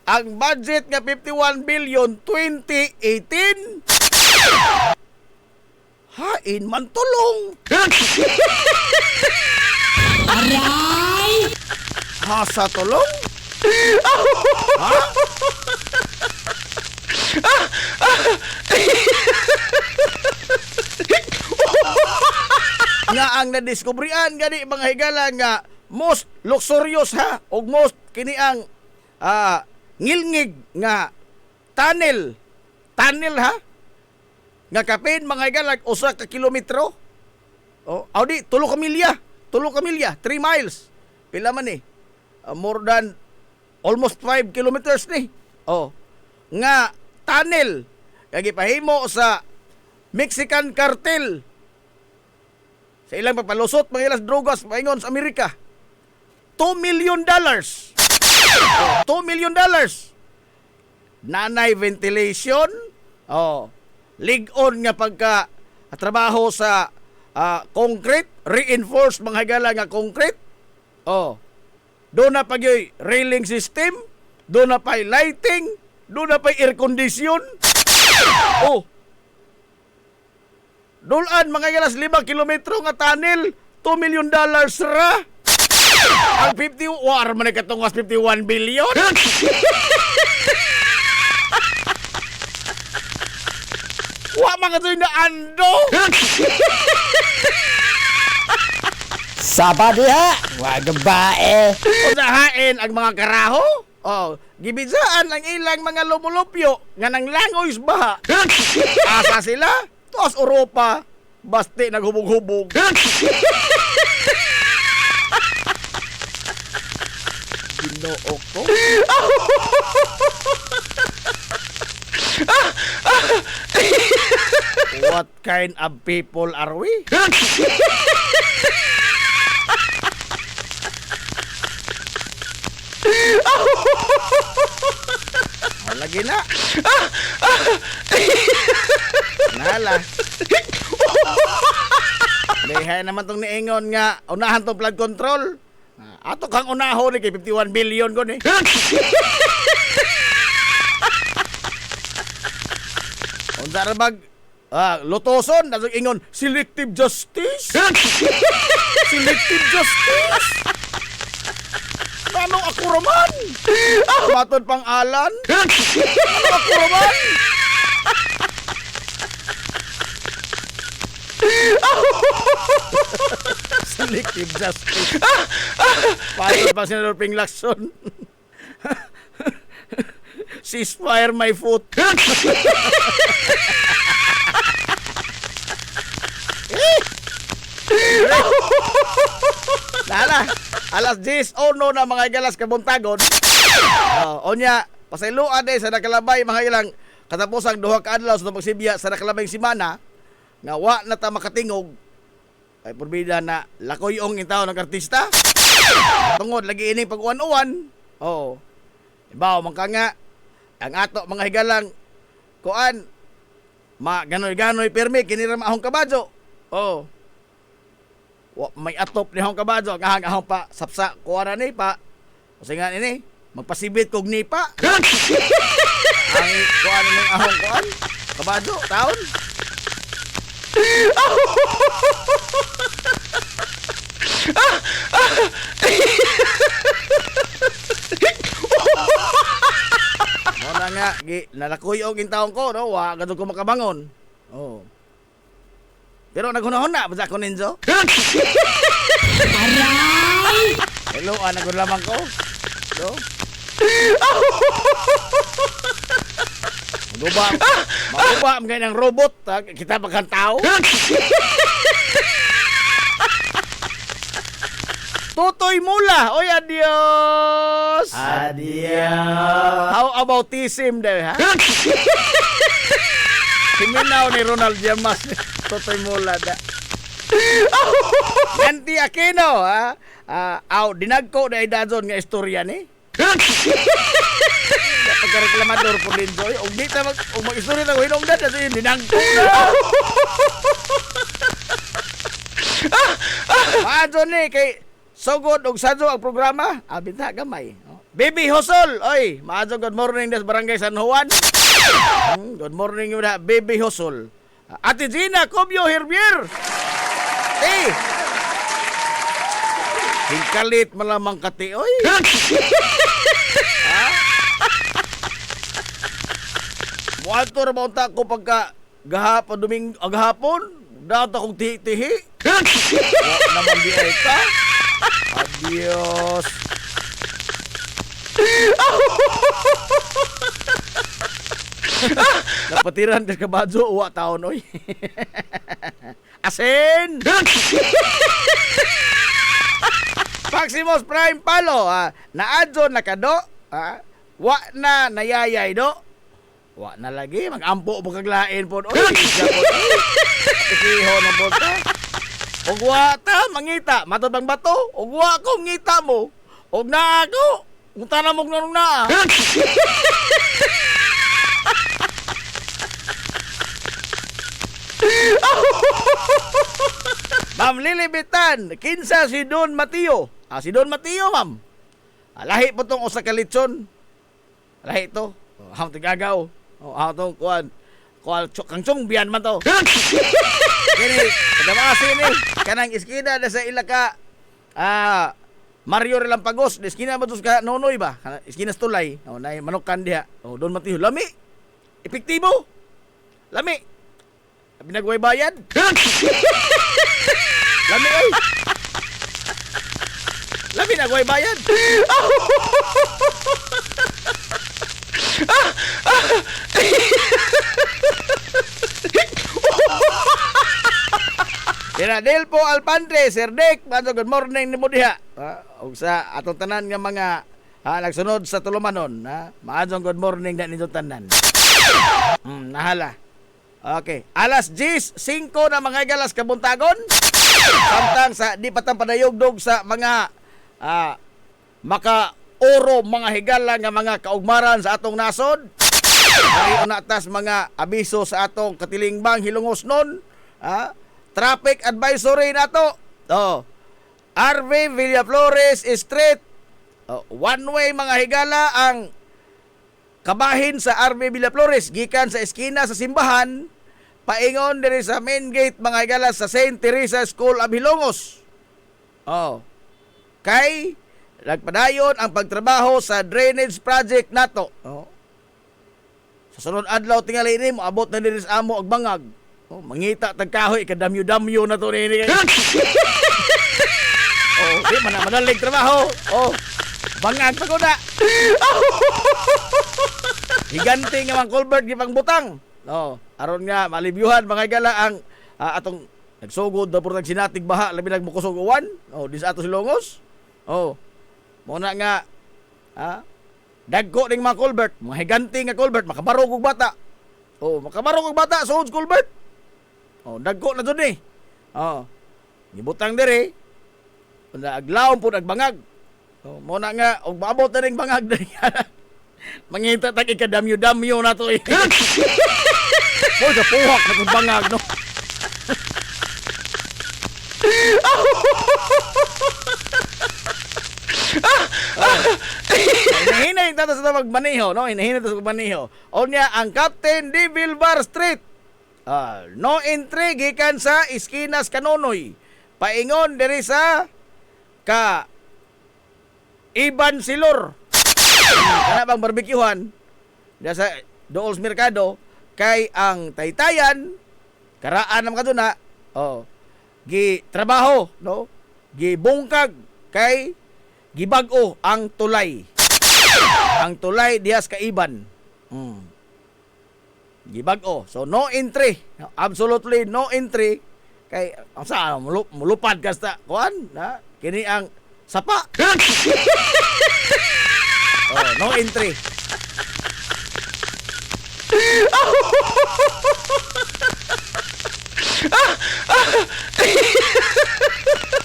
ang budget nga 51 billion 2018. Hain man tulong. Aray! Hasa tulong? Ha? Nga ang nadiskubrian gani mga higala nga most luxurious ha og most kini ang ngilngig nga tunnel ha nga kapin mga higala usa ka kilometro. Oh, audi 3 milya, 3 miles. Pila man ni? More than almost 5 kilometers ni. Oh, nga tunnel kay gipahimo sa Mexican cartel. Sa ilang papalusot mga ilas drogas paingon sa Amerika. $2 million. $2 million. nanay ventilation, ligon nga pagka trabaho sa concrete, reinforced mga higala nga concrete. Doon na pag railing system, doon na pa lighting, doon na pa air condition. Dulan mga galas 5 kilometro nga tunnel, $2 million ra. Ang 50 war man katong 51 billion. Wa mga to na ando. Saba diha, wag bae. Usahain ang mga karaho. Gibisaan ang ilang mga lumulupyo nga nang langoy baha. Asa sila? Tuas Europa, basti naghubog-hubog. Ginoo ko. What kind of people are we? Lagi na. Nala. Dehay naman tong niingon nga unahan tong flood control. Ato kang unaho ni kay 51 billion ko ni. Unsa ra bag lutoson daw ingon selective justice. Selective justice. Ano ako raman? Matod pang alan? Ano ako raman? Selective justice. Paano pa Senador Ping Lacson? Ceasefire my foot. Lala, alas 10 na mga igalas kabuntagon. Onya, pasayloan sa nakalabay mga ilang katapos ang duha ka adlaw sa pagsibya sa nakalabay simana nga wa na ta makatingog ay porbida na lakoyong intaw ng artista. Tungod lagi ining pag-uwan-uwan. Ibaw man ka nga ang ato mga higalang kuan ganoy-ganoy permi kinira maahong kabadyo. May atop ni hong kabadyo nga ahong pa sapsa kuara ni pa. Kasi nga ini magpasibit kog ni pa. Ang kuan ni ahong kuan kabadyo taon. Wala nga nalakuyog in taon ko no wa gadto ko makabangon. Pero naghunahuna basta ko ninjo. Aray! Hello, nagun lamang ko. So? Maguba ang ganyan robot. Kita pagkan tao. Totoy Mula. Oy, adios. Adios. How about Tisim daw, ha? Himinaw ni Ronald Llamas. Totoy Mula da. Nanti Aquino, ha? Dinagko na idazon nga istorya ni. Pagkareklamador po din Joy. Og di ta mag-istorya na hinungdan na yun. Dinagko na. Maadon ni kay sugod og sadyo ang programa. Binta gamay. Baby Husol. Oy, maadon good morning des Barangay San Juan. Good morning yun na, Baby Husol. Ate Gina, Cobio Herbier. Hingkalit malamang kati, oy. Muadto ra maunta ko pagka gahapon, daw ta kong tihi-tihi. Naman di ay ka. Adios. Napatiran ka kabadyo, uwa taon, oy. Asin! Maximus Prime Palo, naadyo na kado, wa na nayayay do. Wa na lagi, mag-ampo mo kaglain po. Oy, isya po. Tikiho ng bolta. Og wa ta, mangita, matod bang bato. Og wa ko, ngita mo. Og na ako, unta na mo na. Ma'am Lilibitan, kinsa si Don Mateo. Si Don Mateo, ma'am. Lahi po tong usa ka litson. Lahi to. Ang tigagaw. Tong kuan. Kang biyan man to. Kini, kadamasin ni. Kanang iskina na sa ilaka. Mario Relampagos, iskina ba to sa Nonoy ba? Iskina sa tulay. Na manukan diha. Don Mateo, lami. Epektibo. Lami. Pinagway bayad. Lami ay. Lami nagway bayad. Delpo Alpante, Sir Dick, good morning ni mo diha. Og sa atong tanan nga mga nagsunod sa tulumanon, maadong good morning na ninyo tanan. Nahala. Okay. Alas 10:05 na mga galas kabuntagon. Samtang sa di patang padayogdog sa mga maka-oro mga higala nga mga kaugmaran sa atong nasod. Ay unatas mga abiso sa atong katilingbang hilungos nun. Traffic advisory nato. RV Villaflores Street. One way mga higala ang kabahin sa RV Villaflores gikan sa eskina sa simbahan paingon diri sa main gate mga higala sa St. Teresa School of Hilongos. Kay nagpadayon ang pagtrabaho sa drainage project nato. Sa sunod adlaw tingali ni moabot na diri sa amo og bangag. Mangita tagkahoy kadamyo-damyo na to ni. Di man madaling trabaho. Bangag pa ko na. Higanti nga mang culvert gipang butang. Aron nga malibyuhan mga higala ang atong nagsugod na puro sinatig baha labi nagmukusog uwan. Di sa ato Silongos. Muna nga dagko ning mga culvert, mga higanti nga culvert makabarog og bata. Makabarog og bata sa culvert. Dagko na dun eh. Gibutang diri. Aglawon po nagbangag. Muna nga og maabot na ring bangag diri. Mangita tag ikadamyo-damyo na to eh. Sa puhak na kong bangag no. Hinahinay tayo sa magmaniho, no? Hinahinay tayo sa magmaniho. O niya, ang Captain D. Vilvar Street. No entry, gikan sa Iskinas Kanonoy. Paingon diri sa Iban Silor. Kana bang barbecuehan? Diya sa Dools Mercado. Kay ang Taytayan, karaan naman kaduna, gi trabaho, no? Gi bungkag, kay gibag-o ang tulay. Ang tulay diyas kaiban. Gibag-o. So no entry. Absolutely no entry. Kay ang saan mulupad kasta kuan, na kini ang sapa. No entry.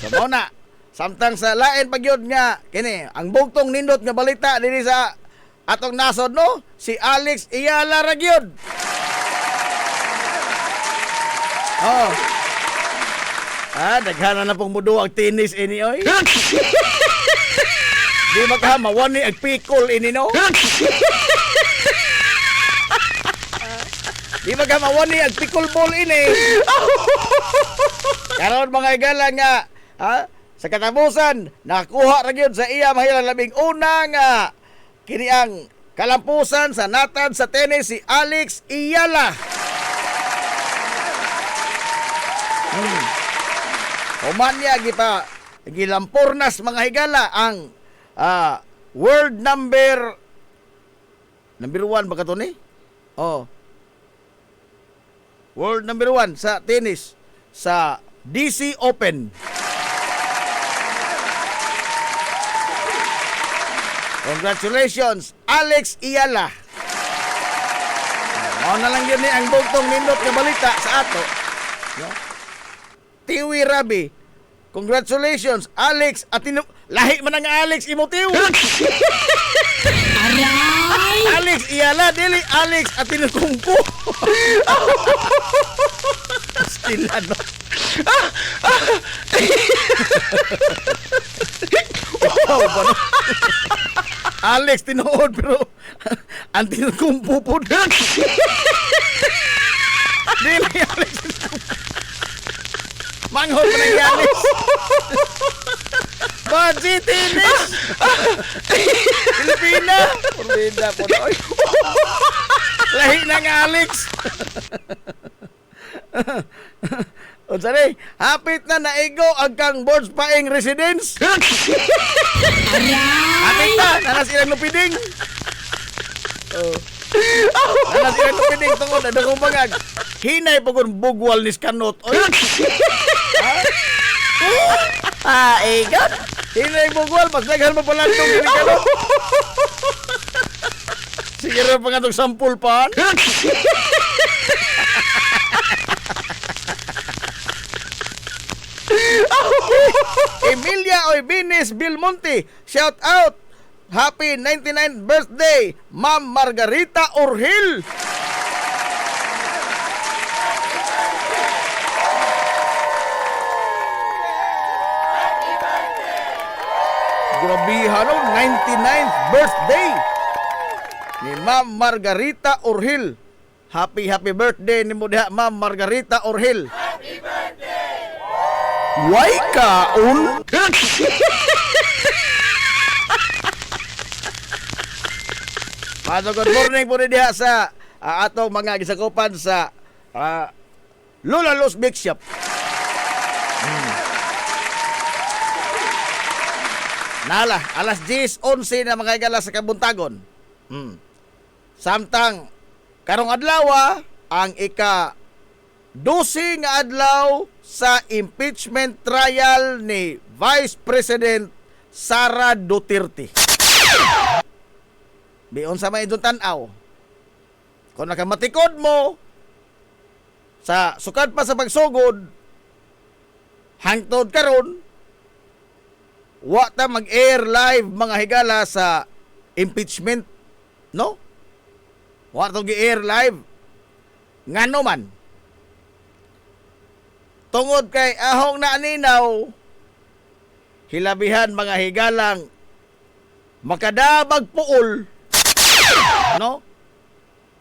So na. Samtang sa lain pagyod nga kini ang bugtong nindot nga balita dinhi sa atong nasod no, si Alex Iyala ra gyud. Daghana na pong muduwag tennis ini oy. Di makamawani ag pikol ini no. Di makamawani ag pikol ball ini. Karon mga igala nga sa katapusan nakuha ra gyud sa iya mahilang labing una nga kini ang kalampusan sa natad sa tennis si Alex Iyala. Human niya gilampurnas mga higala ang world number 1 ba kato ni? World number 1 sa tennis sa DC Open. Congratulations, Alex Iyala. Na lang yun ang bugtong nindot na balita sa ato. Tiwi Rabi, congratulations, Alex. Lahi man ang Alex Imotiw. Alex Iyala, dili Alex Atinukungko. Sila, no? Ikaw ba, no? Alex, tinuod, pero ang tinukumpo po doon. Dili, Alex. Manghol pa na yung Alex. Budget, Ines. Pilipina. Pilipina po na. Lahi ng Alex. O sorry, hapit na naigo ang kang Boards Paing Residence. Hapit na, nanas ilang lupiding. Nanas ilang lupiding tungod na kong bagag. Hinay po kung bugwal ni Skanot. Igon. Hinay bugwal, magdaghan mo pala itong Skanot. Sige rin pa nga itong sampul pa. Emilia Oybines Bilmonte, shout out. Happy 99th birthday, Ma'am Margarita Urhil. Grabihan, no? 99th birthday ni Ma'am Margarita Urhil. Happy birthday ni mo diha, Ma'am Margarita Urhil. Why kaon? Good morning po rin diha sa atong mga gisakupan sa Lola Los Big Shop. Nala, alas 10:11 na mga igala sa Kabuntagon. Samtang karong adlaw ang ika 12 nga adlaw sa impeachment trial ni Vice President Sara Duterte. Biyon sa may idong tanaw. Kung nakamatikod mo sa sukad pa sa pagsugod, hangtod karon, wa ta mag-air live mga higala sa impeachment, no? Wa ta mag-air live. Ngano man? Tungod kay ahong naaninaw, hilabihan mga higalang makadabag puol, no?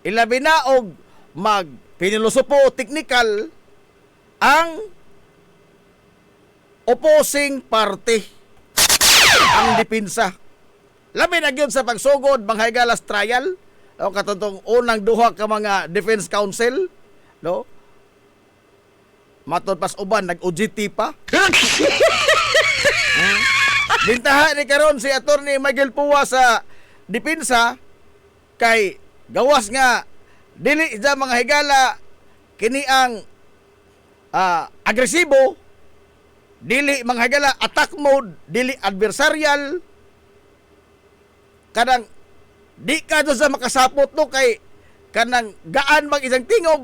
Ilabi na og magpinilusupo technical ang opposing party, ang dipinsa. Labi na gyud sa pagsugod mga higalas trial, o katong unang duha ka mga defense counsel, no? Matod pas uban nag-OJT pa. Bintaha ni karon si Attorney Miguel Pua sa dipinsa kay gawas nga dili sa mga higala kini ang agresibo, dili mga higala attack mode, dili adversarial. Kanang di ka doon sa makasapot no kay kanang gaan mag isang tingog.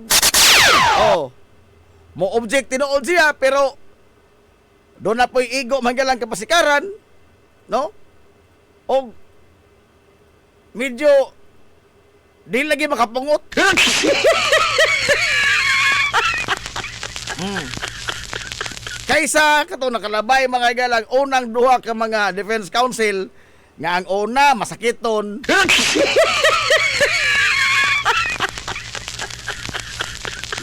Mo object tinuod siya pero doon na po'y igo manggalang kapasikaran, no? O medyo di lagi makapungot. Kaysa kato nakalabay mga galang unang duha ka mga defense counsel nga ang una masakiton.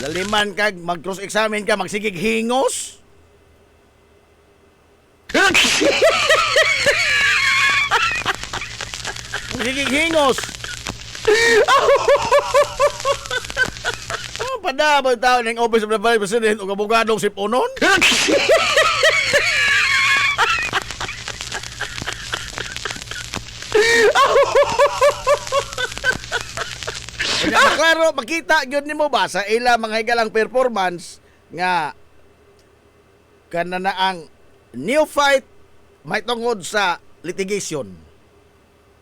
Laliman kag mag-cross examine ka, magsigig hingos. Magsigig hingos. Padabay tao ng Office of the Vice President o abogadong sipunon. Klaro, makita yun ni mo ba sa ila mga higalang performance nga kana na ang new fight may tungod sa litigation,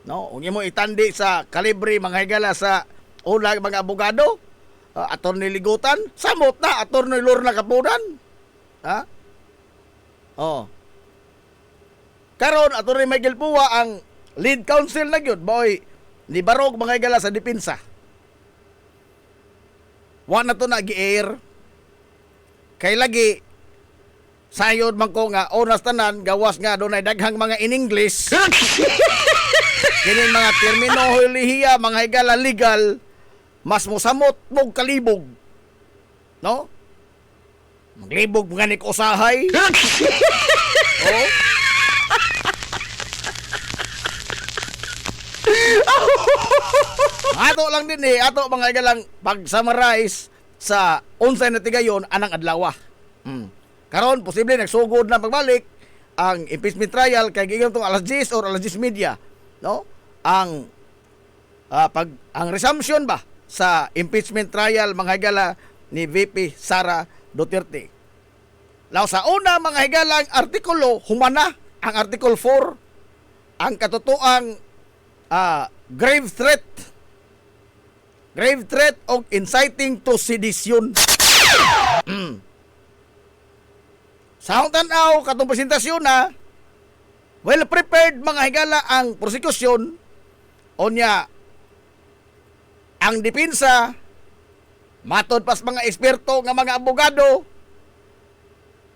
no? Ug mo itandi sa kalibre mga higala sa ulag mga abogado, Attorney Ligutan, samot na Attorney Lorna Kapunan, ha? Karon Attorney Miguel Pua ang lead counsel na gyud, boy, ni barog mga higala sa depensa. Wa na to na gi-air. Kay lagi sayod man ko nga oras tanan gawas nga dunay daghang mga in English. Kini mga termino lihiya mga higala legal mas mosamot mog kalibog. No? Maglibog nga ni usahay. Oh. Ato lang din ato mga hagalang pag-summarize sa unsay na tigayon anang adlaw. Karon posible nagsugod na pagbalik ang impeachment trial kay giyon tong alas 10 or alas 10 media, no? Ang ang resumption ba sa impeachment trial mga higala ni VP Sara Duterte. Law sa una mga higalang artikulo humana ang article 4 ang katotoang grave threat o inciting to sedition. Sa akong tanaw, katong presentasyon na, well prepared mga higala ang prosecution, o niya, ang dipinsa, matod pas mga eksperto nga mga abogado,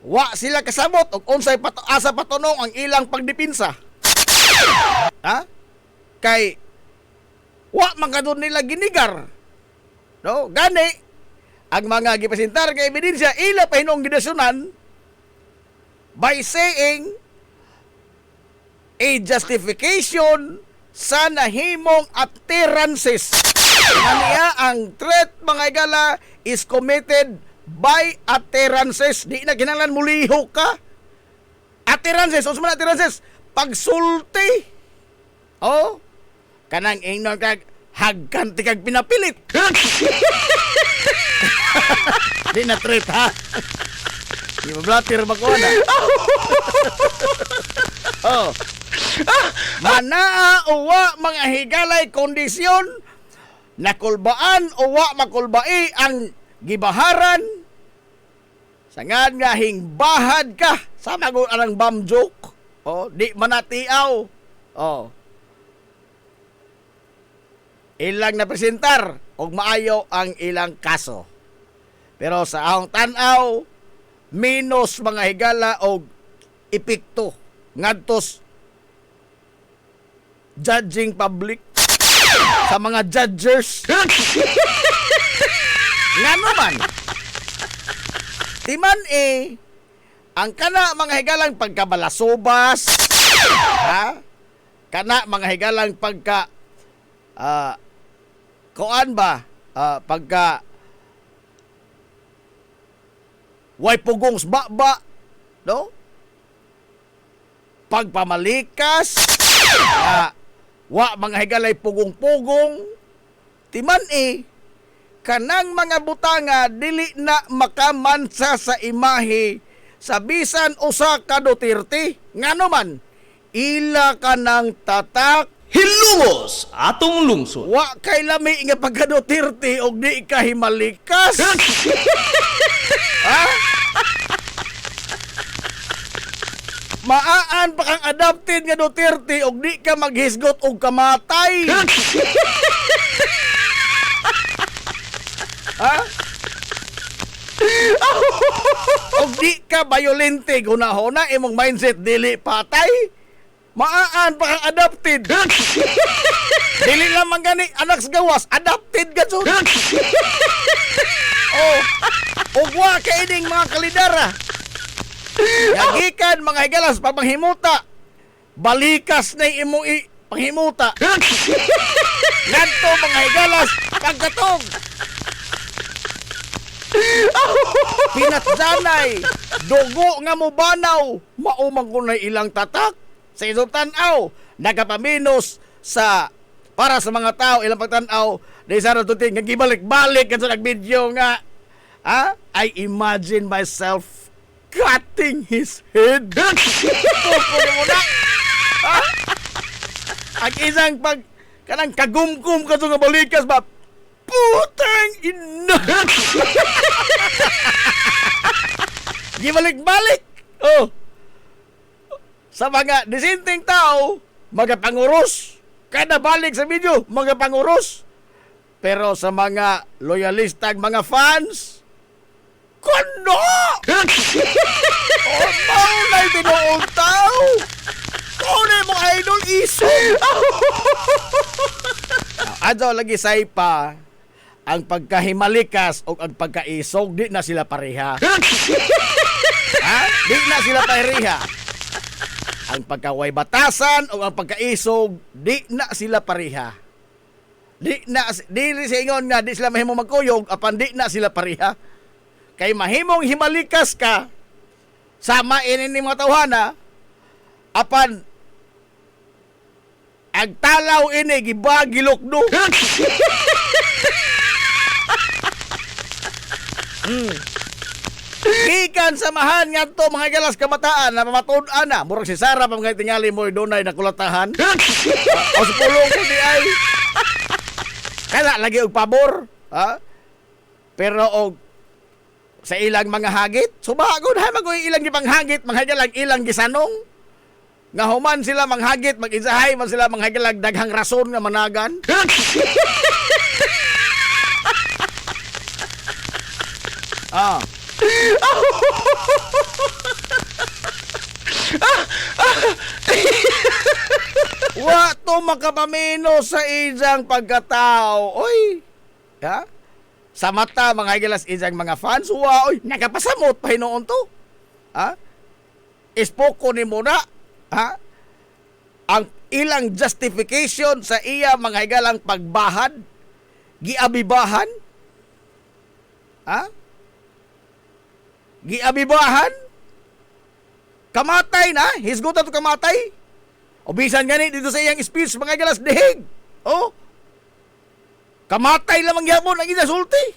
wa sila kasabot o unsay asa patunong ang ilang pagdipinsa. Ha? Kay, wa man kadun nila ginigar. No? Gani, ang mga gipresentar kay ebidensya, ila pa hinong gidasyonan, by saying a justification sa nahimong utterances. Kaniya ang threat mga higala is committed by utterances. Di na kinahanglan muliho ka. Utterances, o sumana utterances, pagsulti. Oh, kanang ingnon kag hagkan ti kag pinapilit. Di na threat ha. Di ba blatter ba ko na? Oh. Manaa uwa mga higalay kondisyon nakulbaan uwa makulbai ang gibaharan sangad nga hingbahad ka sa magun anang bam joke. Oh, di manatiaw. Oh. Ilang na presentar og maayo ang ilang kaso. Pero sa ahong tan-aw minus mga higala og epekto ngadtos judging public sa mga judgers. Nga naman timan ang kana mga higalang pagkabalasobas, ha? Kana mga higalang pagka kuan ba pagka way pugong baba, no? Pagpamalikas, wa mga higalay pugong-pugong, timan kanang mga butanga dili na makamansa sa imahe sa bisan usa ka Duterte. Ngano man, ila kanang tatak, Hilumos atong lungsod. wa kay lami nga pagka Duterte og di ka himalikas. Ha? Maaan pa kang adopted nga Duterte og di ka maghisgot og kamatay. Ha? Og di ka violente gunahona imong mindset dili patay. Maaan pa kang adopted. Dili lamang gani anak sa gawas, adopted ka jud. Oh, og wa kay ining mga kalidara. Yagikan mga higalas pamanghimuta. Balikas na imo panghimuta. Ngadto mga higalas pagkatog. Pinatsanay, dugo nga mo banaw, maumang ko na ilang tatak. Sa isang tanaw, nagapaminos sa para sa mga tao ilang pagtanaw dahil sa natuting nga gibalik-balik kan sa nagbidyo nga I imagine myself cutting his head. Pupunin mo na. Ang isang kanang kagumkum ka nga balikas ba, putang ina. Gibalik-balik. Oh. Sa mga disenteng tao, magapanguros. Kada balik sa video, magapanguros. Pero sa mga loyalistag mga fans, Kono! O, maulay tinuong tao! Kone mo idol isog! Adto lagi say pa, ang pagkahimalikas o ang pagkaisog, di na sila pareha. Ha? Di na sila pareha. Ang pagkaway batasan o ang pagkaisog, di na sila pareha. Di sa ingon nga, di sila mahimong magkuyog, apan di na sila pareha. Kay mahimong himalikas ka, sama inin ni mga tawhana, apan agtalaw ini, gibagilokdo. Gikan samahan nga to mga galas kamataan na mamatud-an na. Murag si Sarah pa mga tingali mo doon ay nakulatahan. O sa pulong ko di ay. Kaya lagi og pabor. Ha? Pero og sa ilang mga hagit, subagod ha magoy ilang gipang hagit, mga galang ilang gisanong. Nga human sila manghagit, mag-isahay man sila manghagilag daghang rason nga managan. Ah. Wa to makapamino sa ijang pagkatao. Oy. Ha? Sa mata mga gilas ijang mga fans, wa oy, nagapasamot pa hinoon to. Ha? Ispoko ni mo na. Ha? Ang ilang justification sa iya mga higalang pagbahad, giabibahan. Ha? Giabibahan? Kamatay na? Hisgutan to kamatay? O bisan gani dito sa iyang speech mga galas dihig. Oh? Kamatay lamang yapon ang inasulti.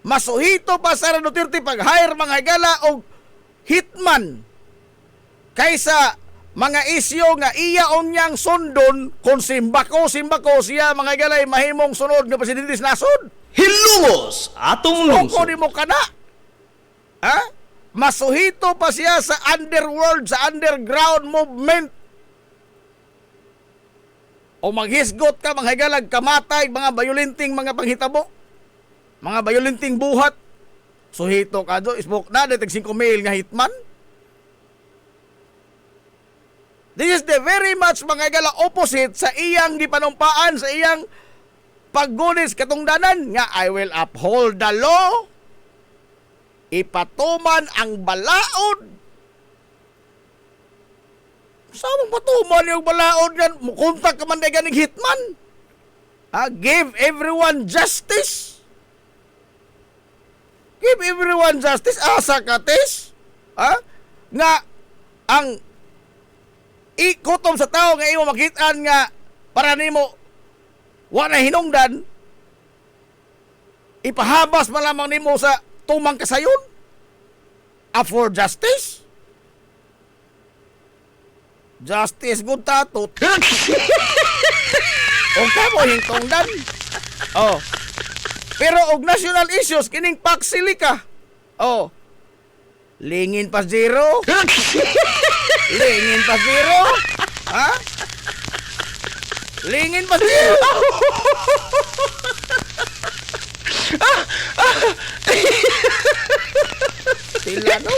Masuhito pa Sara Duterte pag-hire mga higala o hitman kaysa mga isyo nga iya onyang sundon kung simbako siya mga galay mahimong sunod nga presidente sa nasod. Hilungos atong Kung lungsod. di mo kana, ha? Masuhito pa siya sa underworld, sa underground movement. O maghisgot ka mga higalag kamatay, mga bayulinting mga panghitabo, mga bayulinting buhat. Suhito ka do, isbok na, detag 5,000 nga hitman. This is the very much mga gala opposite sa iyang gipanumpaan, sa iyang paggunis katungdanan nga I will uphold the law, ipatuman ang balaod. Saan mong patuman yung balaod yan? Mukuntak ka man na ganing hitman. Ha? Give everyone justice. Give everyone justice. Asa ka, tis? Ha? Nga ang ikutom sa tao nga imo makitaan nga para nimo wala hinungdan, ipahabas man lamang nimo sa tumang kasayon. For justice? Justice good tatot. O ka mo hingtongdan. Oh. Pero og national issues kining paksili ka. Oh. Lingin pa zero. Lingin pa zero? Ha? Lingin pa zero? Sila no?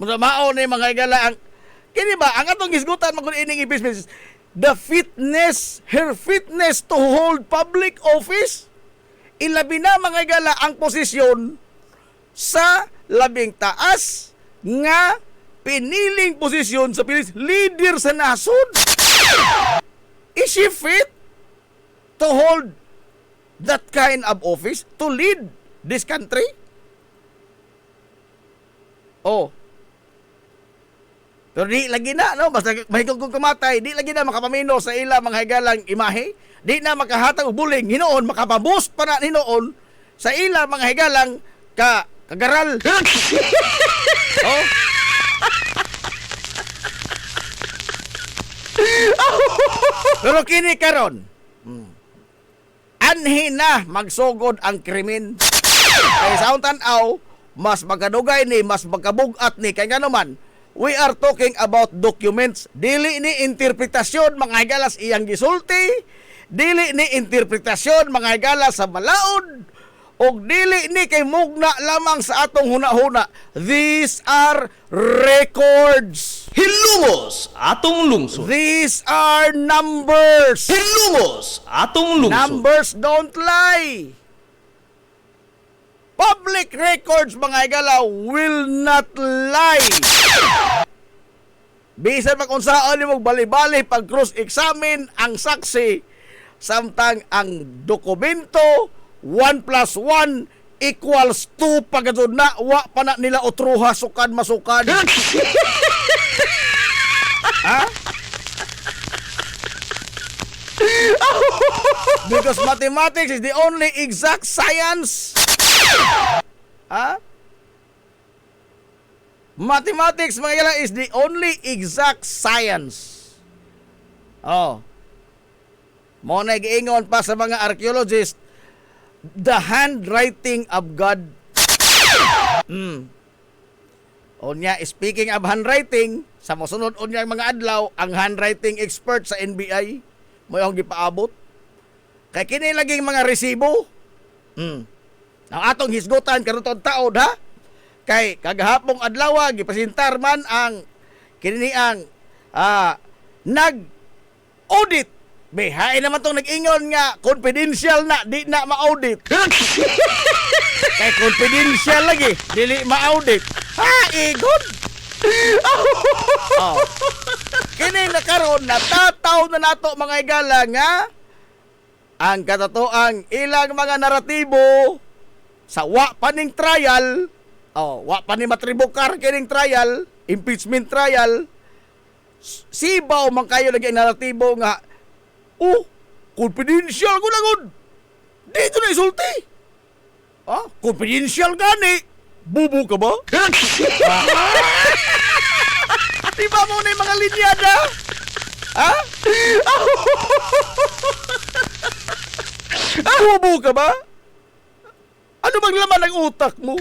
Musamao ni mga igala ang kini ba ang atong gisgutan magud ining business, the fitness, her fitness to hold public office. Ilabi na mga igala ang posisyon sa labing taas nga piniling posisyon sa Pilipinas, leader sa nasod. Is she fit to hold that kind of office, to lead this country? Oh. Pero di lagi na, no? Basta mahigog kong kamatay, di lagi na makapamino sa ila mga higalang imahe, di na makahatag og buling, hinoon, makapaboost pa na hinoon sa ila mga higalang kagaral. Oh. Pero kini karon, anhi na magsugod ang krimen. Kaya sa akong tanaw, mas magkadugay ni, mas magkabugat ni, kaya nga naman, we are talking about documents. Dili ni interpretasyon, mga higalas iyang gisulti, dili ni interpretasyon mga higala sa balaod og dili ni kay mugna lamang sa atong hunahuna. These are records. Hilungos atong lungsod. These are numbers. Hilungos atong lungsod. Numbers don't lie. Public records mga higala will not lie. Bisan makunsaon ni mong bali-bali pag cross-examine ang saksi, samtang ang dokumento 1 plus 1 equals 2 pagkatod na wa pa na nila utruha sukad masukad. Ha? Because mathematics is the only exact science. Ha? Mathematics mga kailan is the only exact science. Oh. Mo na giingon pa sa mga archaeologists, the handwriting of God. Unya, speaking of handwriting, sa mosunod unya mga adlaw, ang handwriting expert sa NBI, mo yung gipaabot. Kay kini laging mga resibo. Ang atong hisgutan karon taon ha? Kay kagahapong adlaw gipresentar man ang kini ang nag-audit. Behay naman tong nag-ingon nga confidential na di na ma-audit. Kay confidential lagi, dili ma-audit. Ha, igod. Oh. Kini nakaroon natataw na nato mga higala nga ang katatoang ilang mga naratibo sa wa pa ning trial, wa pa ni matribukar kining trial, impeachment trial, sibaw man kayo lagi ang naratibo nga, confidential ko lang gud. Dito na isulti. Confidential gani. Bubo ka ba? Di ba mo na yung mga linyada? Ha? Bubo ka ba? Ano bang laman ng utak mo?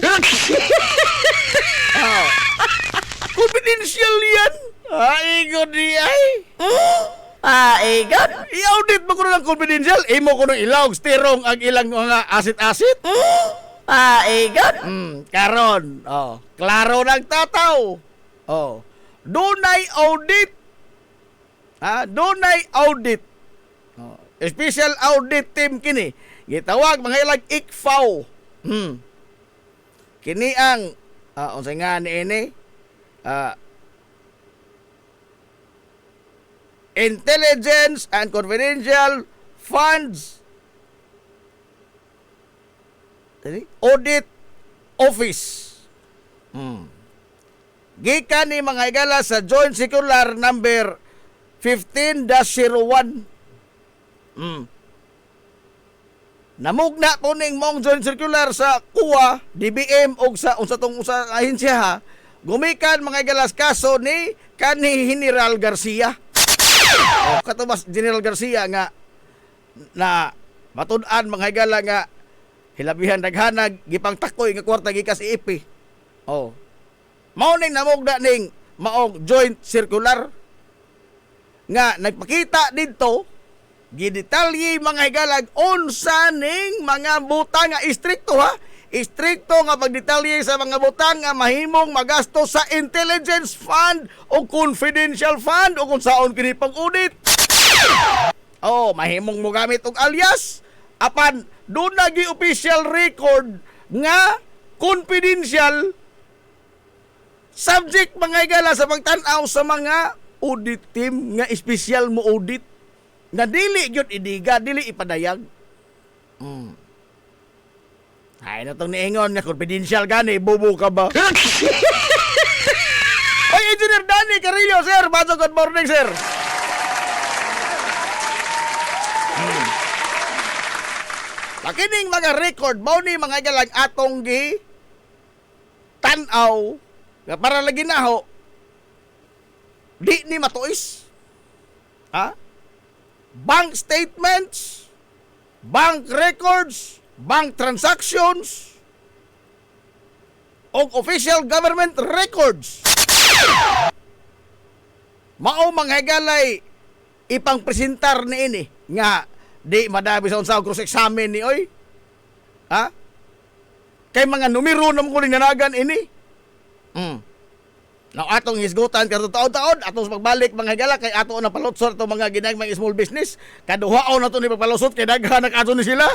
Confidential yan. Igod di ay. Igod? I-audit mo ko ng confidential. Imo ko ng ilaw. Sterong ang ilang mga asit-asit. Igod? Karon. Klaro ng tataw. Dunay audit. Dunay audit. Special audit team kini. Gitawag mga ilang ICFAO. Kini ang unsay nga niini? Intelligence and Confidential Funds Audit Office. Gikan ni mga higala sa Joint Circular number 15-01. Namugna ko ning mong Joint Circular sa KUA, DBM o sa tong usa ahensya ha. Gumikan mga higalas kaso ni kanhi General Garcia. Katubas General Garcia nga na matud-an mga higala nga hilabihan daghanag gipang takoy nga kwarta gikas iipi. Mao ning namugna ning maong Joint Circular nga nagpakita didto gidetalye mga higalag unsa ning mga butang nga istrikto ha. Istrikto nga pagdetalye sa mga butang nga mahimong magasto sa intelligence fund o confidential fund o kung saon kini pag-audit. Mahimong mo gamit og alias apan doon nagi official record nga confidential subject mga higala sa pagtan-aw sa mga audit team nga espesyal mo audit nga dili gyud idiga, dili ipadayag. Ay na itong niingon nga confidential gani, bubo ka ba? Oy, Engineer Danny Carillo, sir. Baso, good morning, sir. Pakining mga record, mao ni mga galang atong gi tan-aw nga para lagi naho di ni matuis. Bank statements, bank records, bank transactions, o official government records. Mao mga higalay ipang presentar ni ini nga Di madabi sa unsaw cross-examine ni oy. Ha? Kay mga numero na mo kuning nanagan ini. Now atong hisgutan karto taon-taon atong pagbalik mga higala kay ato na palutsot atong mga ginagmay small business kaduhaon na to ni pagpalusot kay daghan ato ni sila.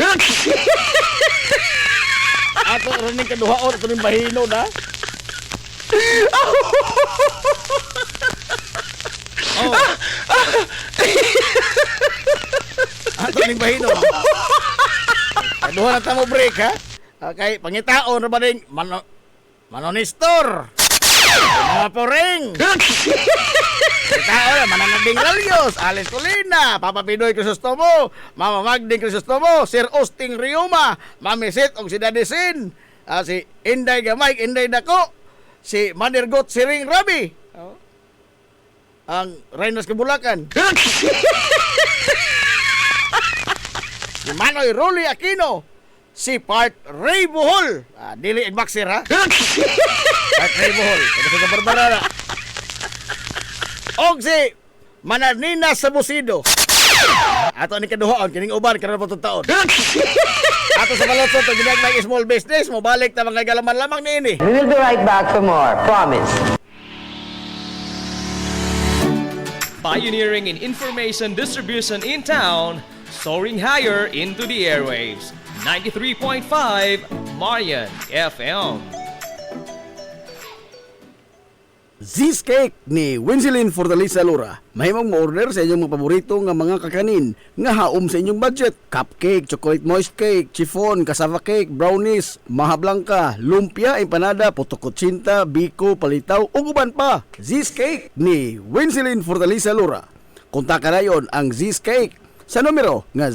Ato rin kaduhaon ato ni bahino na. Oh. Ato ning bahino. Kaduha na tamo break ha. Okay, pangitaon ra ba ding Manonistor. Mga poreng. Tao na, Mananabing Ralios, Alice Colina, Papa Pinoy Crisostomo, Mama Magding Crisostomo, Sir Austin Rioma, Mami Sit og si Daddy Sin, si Inday Gamay, Inday Dako, si Madirgot Siring Rabi, ang Reynos Kabulakan, si Manoy Rolly Aquino, si Part Ray Buhol, dili Igbaxer ha, Part Ray Buhol, ito sa Barbara na. Og si Mananina Sabusido. Ato ni kaduhaon kining uban karon pa taon. Ato sa balotso to ginagmay small business mo balik ta mga galaman lamang niini. We will be right back for more. Promise. Pioneering in information distribution in town, soaring higher into the airwaves. 93.5 Marian FM. Z's Cake ni Winsilin Fortaleza Lura. Mahimong mo-order sa inyong mga paborito nga mga kakanin nga haom sa inyong budget. Cupcake, chocolate moist cake, chiffon, cassava cake, brownies, maha blanca, lumpia, empanada, putokotsinta, biko, palitaw, ug uban pa. Z's Cake ni Winsilin Fortaleza Lura. Kontakan na yon ang Z's Cake sa numero nga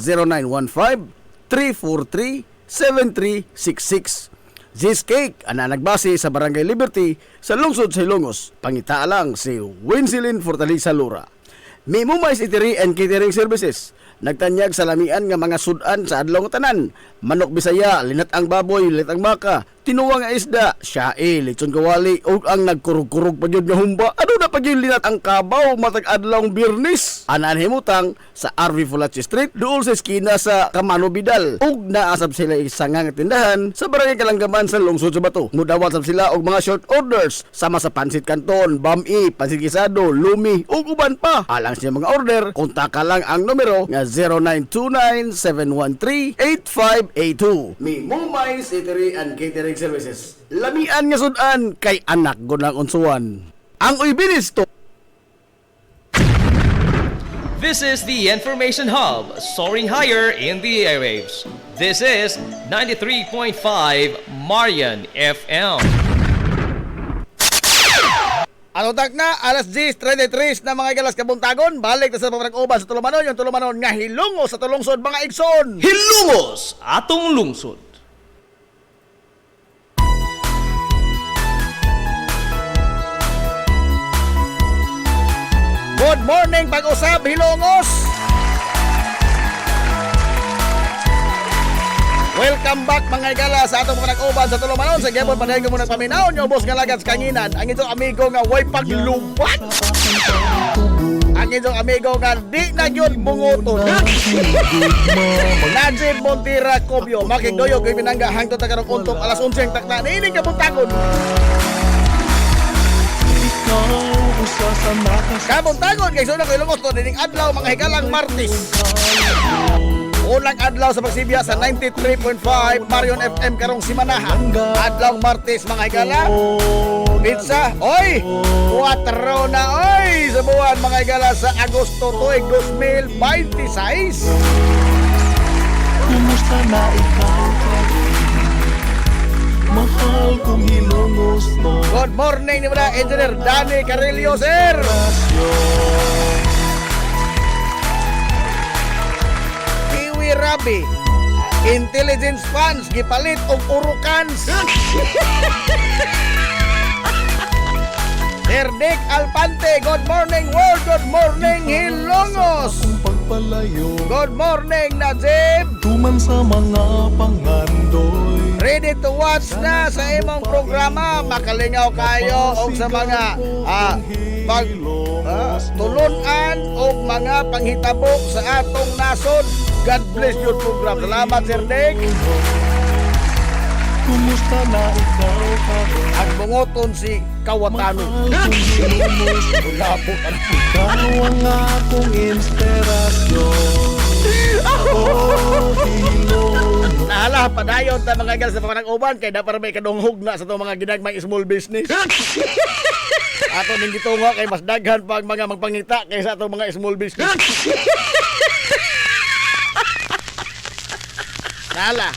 0915-343-7366. Z's Cake ana nagbase sa Barangay Liberty sa lungsod sa Ilongos. Pangita lang si Winsilin Fortaleza Lura. May Mumais Eatery and Catering Services. Nagtanyag sa lamian nga mga sudan sa adlaw nga tanan. Manok Bisaya, linat ang baboy, linat ang baka, tinuwa nga isda, siyae, lechon kawali, ug ang nagkurug-kurug pa jud nga humba. Ano na pa jud linat ang kabaw matag adlaw Biyernes. Anan himutang sa RV Fulachi Street, duol sa eskina sa Camano Bidal. Ug naasab sila isang nga tindahan sa Barangay Kalanggaman sa lungsod sa Bato. Mudawat sab sila og mga short orders sama sa pansit canton, bami, pansit gisado, lumi ug uban pa. Alang sa mga order, kontak lang ang numero nga 0929-713-8582. May Mumais Eatery and Catering Services. Lamian nga sudan kay anak gunang unsuan. Ang uybinis to. This is the Information Hub, soaring higher in the airwaves. This is 93.5 Marian FM. Alutak na, alas 10:33 na mga galas kabuntagon. Balik na sa pamrag-uban sa Tulumanon. Yung Tulumanon nga hilungo sa tulungsod mga igsoon. Hilungos atong lungsod. Good morning, pag-usab, hilongos! Welcome back mga igala sa atong pamrag-uban sa Tulumanon. Sa gabon, panahin ko muna paminaon yung boss nga lagat sa kanginan. Ang itong amigo nga way paglubat. Ang itong amigo nga di na yun bunguton. Najib Montira Cobio, makigdoyog kay Binangga hangtod na karong untong alas 11 ang takna. Niinig ka buntagon. Kabuntagon kay sunod ko ilungos to dining adlaw mga hikalang Martes. Unang adlaw sa pagsibya sa 93.5 Marion FM karong simanahan. Adlaw Martes mga higala. Pizza, oy! 4 na oy! Sa buwan mga higala sa Agosto tuig 2026. Kumusta na ikaw? Mahal kong hilongos mo. Good morning ni mga Engineer Danny Carillo, sir! Kiwi Rabi, Intelligence Funds, gipalit og Urukans. Sir Sir Dick Alpante, good morning world, good morning Hilongos. Pagpalayo, Good morning Najib. tuman sa mga pangandoy. Ready to watch na sa imong programa. Makalingaw kayo og sa mga tulunan o mga panghitabo sa atong nasod. God bless your program. Salamat Sir Dick. Kumusta na ikaw karon? Ang bungoton si Kawatano. Ulabot ang Ikaw ang akong inspirasyon. Oh, Hilongos. Nahala, padayon ta mga gal sa panang uban kay dapat may kadunghog na sa itong mga ginagmay small business. Ato ning gitungo kay mas daghan pag mga magpangita kaysa atong mga small business. Nahala.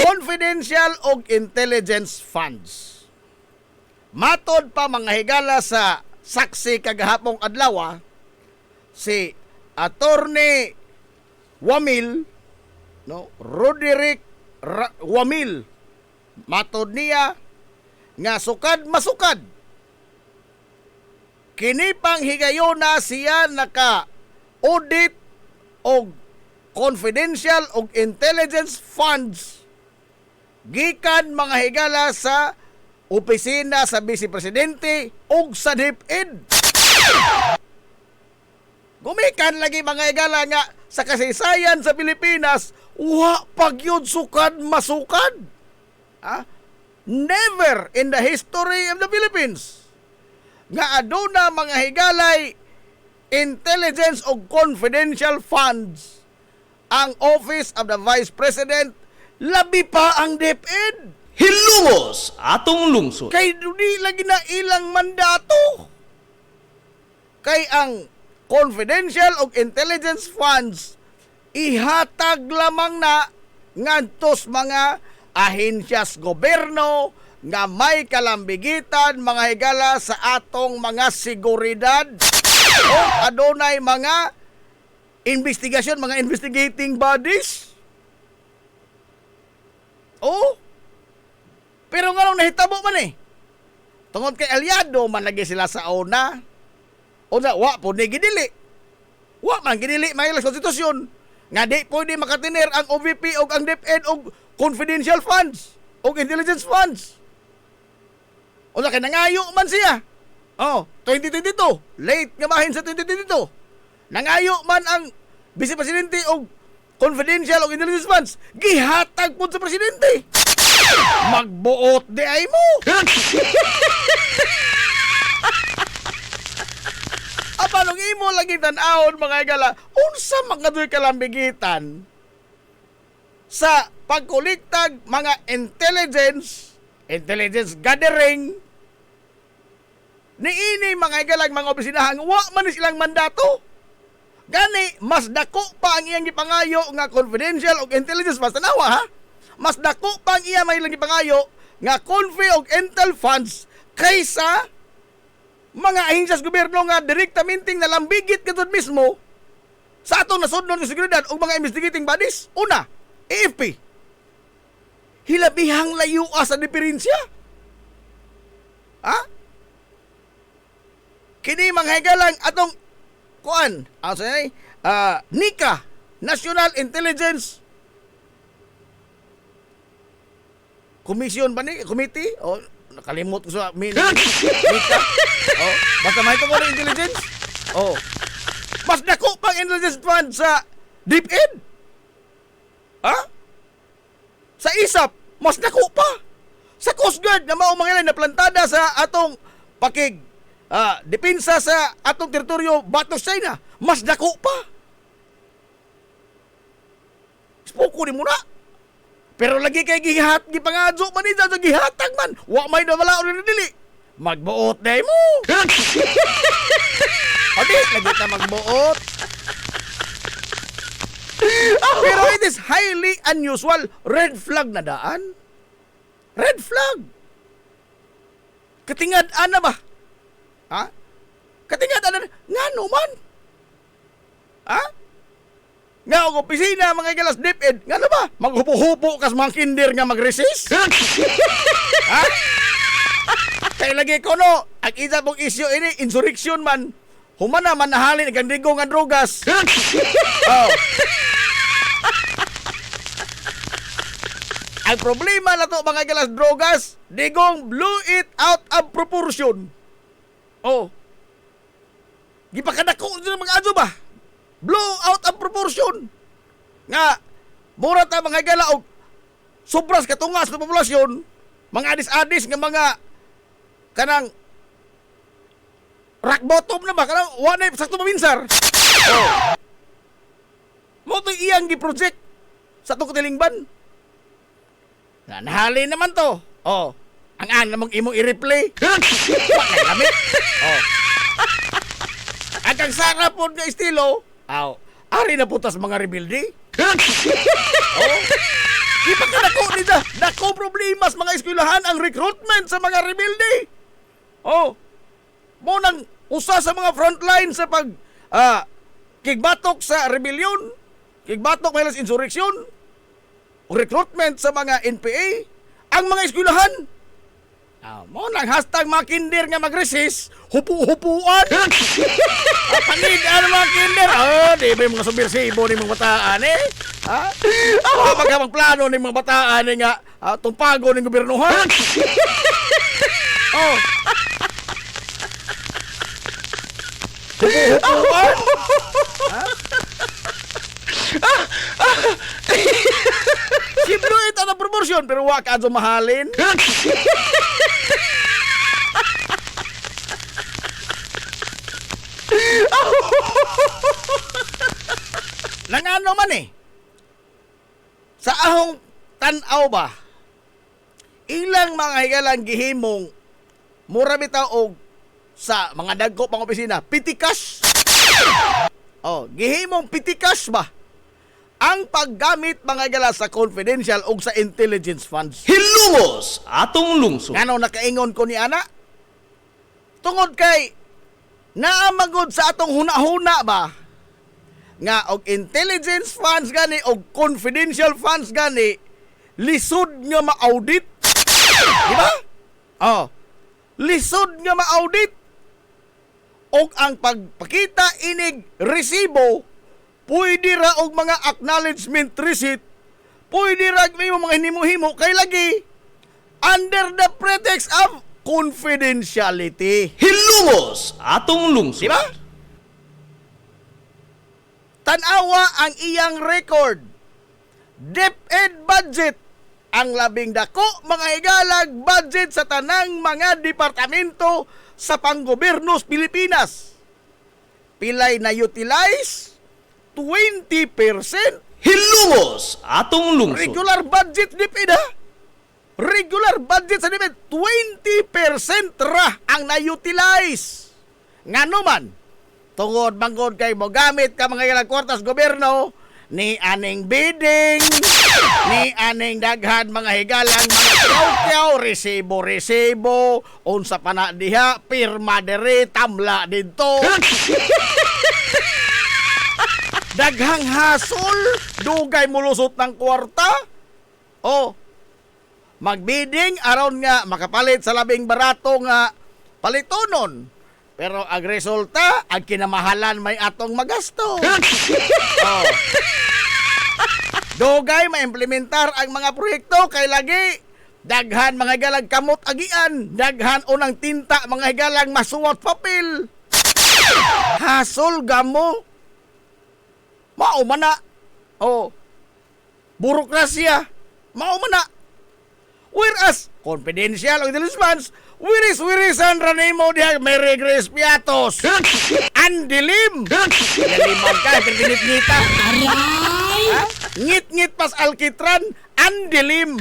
Confidential og intelligence funds. Matod pa mga higala sa saksi kagahapong adlaw, si Attorney Wamil, no, Roderick Wamil, matod niya nga sukad masukad kini pang higayona siya naka audit og confidential og intelligence funds gikan mga higala sa opisina sa Vice Presidente ug sa DepEd. Gumikan lagi mga higala nga sa kasaysayan sa Pilipinas wa pagyud sukad masukad. Never in the history of the Philippines nga aduna mga higalay intelligence o confidential funds ang Office of the Vice President, labi pa ang DepEd. Hilungos atong lungsod. Kay di lagi na ilang mandato. Kay ang confidential o intelligence funds ihatag lamang na ngadtos mga ahensyas gobyerno nga may kalambigitan mga higala sa atong mga seguridad o adunay mga investigasyon, mga investigating bodies. Oh, pero nga nung nahitabo man tungod kay aliado man lagi sila sa una. O na, wa po ni gidili. Wa man gidili may konstitusyon. Nga di pwede makatiner ang OVP o ang DepEd o confidential funds o intelligence funds. O na, nangayo man siya. 2022. Late nga bahin sa 2022. Nangayo man ang Vice Presidente o confidential o intelligence funds. Gihatag po sa Presidente. Magbuot di ay mo. Apalong imo lagi tan-awon mga igala, unsa magadoy kalambigitan sa pagkuliktag mga intelligence gathering niini mga igalang mga opisinahan wa man silang mandato. Gani mas dako pa ang iyang gipangayo nga confidential o intelligence funds. Tanawa ha? Mas dako pa ang iya may lang gipangayo nga confi og intel funds kaysa mga ahensyas gobyerno nga direktamente nalambigit kadto mismo sa atong nasudnon nga seguridad ug mga investigating bodies. Una, AFP. Hilabihang layo sa diferensya. Kini mga higalang atong kuan, NICA, National Intelligence Commission ba ni? Committee? Nakalimot ko sa NICA. Basta may tungkol ng intelligence. Mas dako pang intelligence fund sa DepEd. Sa ISAP, mas dako pa. Sa Coast Guard na mao mga na plantada sa atong depensa sa atong teritoryo batok China, mas dako pa. Spoko ni mo na. Pero lagi kay gipangadyo man ni sa gihatag man. Wa may nawala ulit dili. Magbuot day mo. Adi, lagi ta magbuot. Pero it is highly unusual. Red flag na daan. Red flag. Katingad-an na ba? Katingad-an na. Nga naman. Nga og opisina mga galas DepEd. Nga ba? Maghupo-hupo kas mga kinder nga mag-resist? Ha? Kaya lagi ko no, ang isa pong issue ini, insurrection man. Humana man nahalin ang digong nga drogas. Oh. Ang problema na to mga galas drogas, digong blew it out of proportion. Oh. Gipakadako sila mga adyo ba? Blow out of proportion. Nga, mura ta mga gala og sobras katungas na populasyon, mga adis-adis nga mga kanang rock bottom na ba? Kanang wanay sakto maminsar. Oh. Mo to iyang gi-project sa itong katilingban. Nahali naman to. Oh. Ang namang imong i-replay. Wala lamit. Oh. At ang sarap po nga estilo, ari na putas mga rebuildi. Oh. Di pa ka dako problemas mga eskwelahan ang recruitment sa mga rebuildi. Oh. Mo nang usa sa mga frontline sa pag kigbatok sa rebellion, kigbatok may insurrection, recruitment sa mga NPA, ang mga eskwelahan. Mo nang hashtag mga kinder nga mag-resist, hupu-hupuan. Panid, mga kinder? Di ba yung mga subversibo ni mga bataan Ha? Magkamang plano ni mga bataan nga tumpago ng gobernuhan. Oh. Hupu-hupuan? Simple ito na promorsyon, pero wak ka mahalin. Nangano man sa ahong tanaw ba, ilang mga higalang gihimong mura bitaw og sa mga dagko pang opisina, pitikas. Oh, gihimong pitikas ba ang paggamit mga gala sa confidential o sa intelligence funds. Hilungos atong lungsod. Ngano nakaingon ko ni ana? Tungod kay naamagod sa atong huna-huna ba nga og intelligence funds gani og confidential funds gani lisod nga ma-audit. Di ba? Oh. Lisod nga ma-audit. Og ang pagpakita inig resibo pwede ra og mga acknowledgement receipt, pwede ra may mga hinimo-himo kay lagi under the pretext of confidentiality. Hilungos atong lungsod. Di ba? Tanawa ang iyang record. DepEd budget, ang labing dako mga higalag budget sa tanang mga departamento sa panggobernos Pilipinas. Pilay na utilize 20%. Hilungos atong lungsod. Regular budget DepEd ha? Regular budget sa DepEd 20% ra ang na-utilize. Ngano man tungod manggod kay mo gamit ka mga ilang kwartas gobyerno ni aning bidding, ni aning daghan mga higalang mga kyaw-kyaw, resibo-resibo, unsa pa na diha, pirma diri, tamla dito. Daghang hasol, dugay mulusot ng kwarta. Oh, magbidding aron nga makapalit sa labing barato nga palitonon. Pero ang resulta, ang kinamahalan may atong magasto. Oh. Dugay maimplementar ang mga proyekto kay lagi daghan mga higalang kamot agian, daghan unang tinta mga higalang masuwat papel. Hasol gamo. Mao man na. Oh. Burokrasya. Mao man na. Whereas confidential o intelligence funds, wiris-wirisan ranimo diha Merry Grace Piatos. Andilim. Nalimag ka, pinit-ngita. Aray! Ngit-ngit pas alkitran, andilim.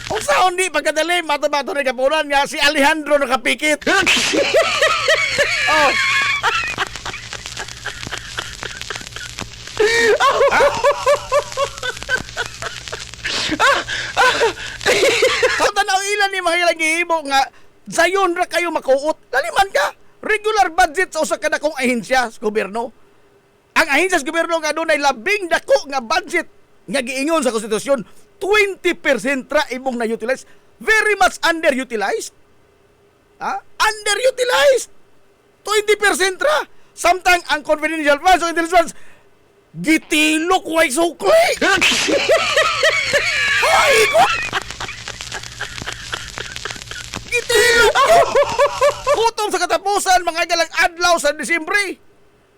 Kung saan di pagkadalim, mato-mato na kapunan nga si Alejandro nakapikit. Oh. So tanaw ilan ni mga ilang gihimo nga sayon ra kayo makuot. Laliman ka. regular budget sa usa ka dakong ahensya sa gobyerno. Ang ahensya sa gobyerno nga dunay labing dako nga budget nga giingon sa konstitusyon, 20% ra imong na-utilize. Very much underutilized. Underutilized. 20% ra. Samtang ang confidential funds o intelligence funds, gitilok way sukli. Ay, ko! Gitilok! Hutom sa katapusan, mga galang adlaw sa Disyembre.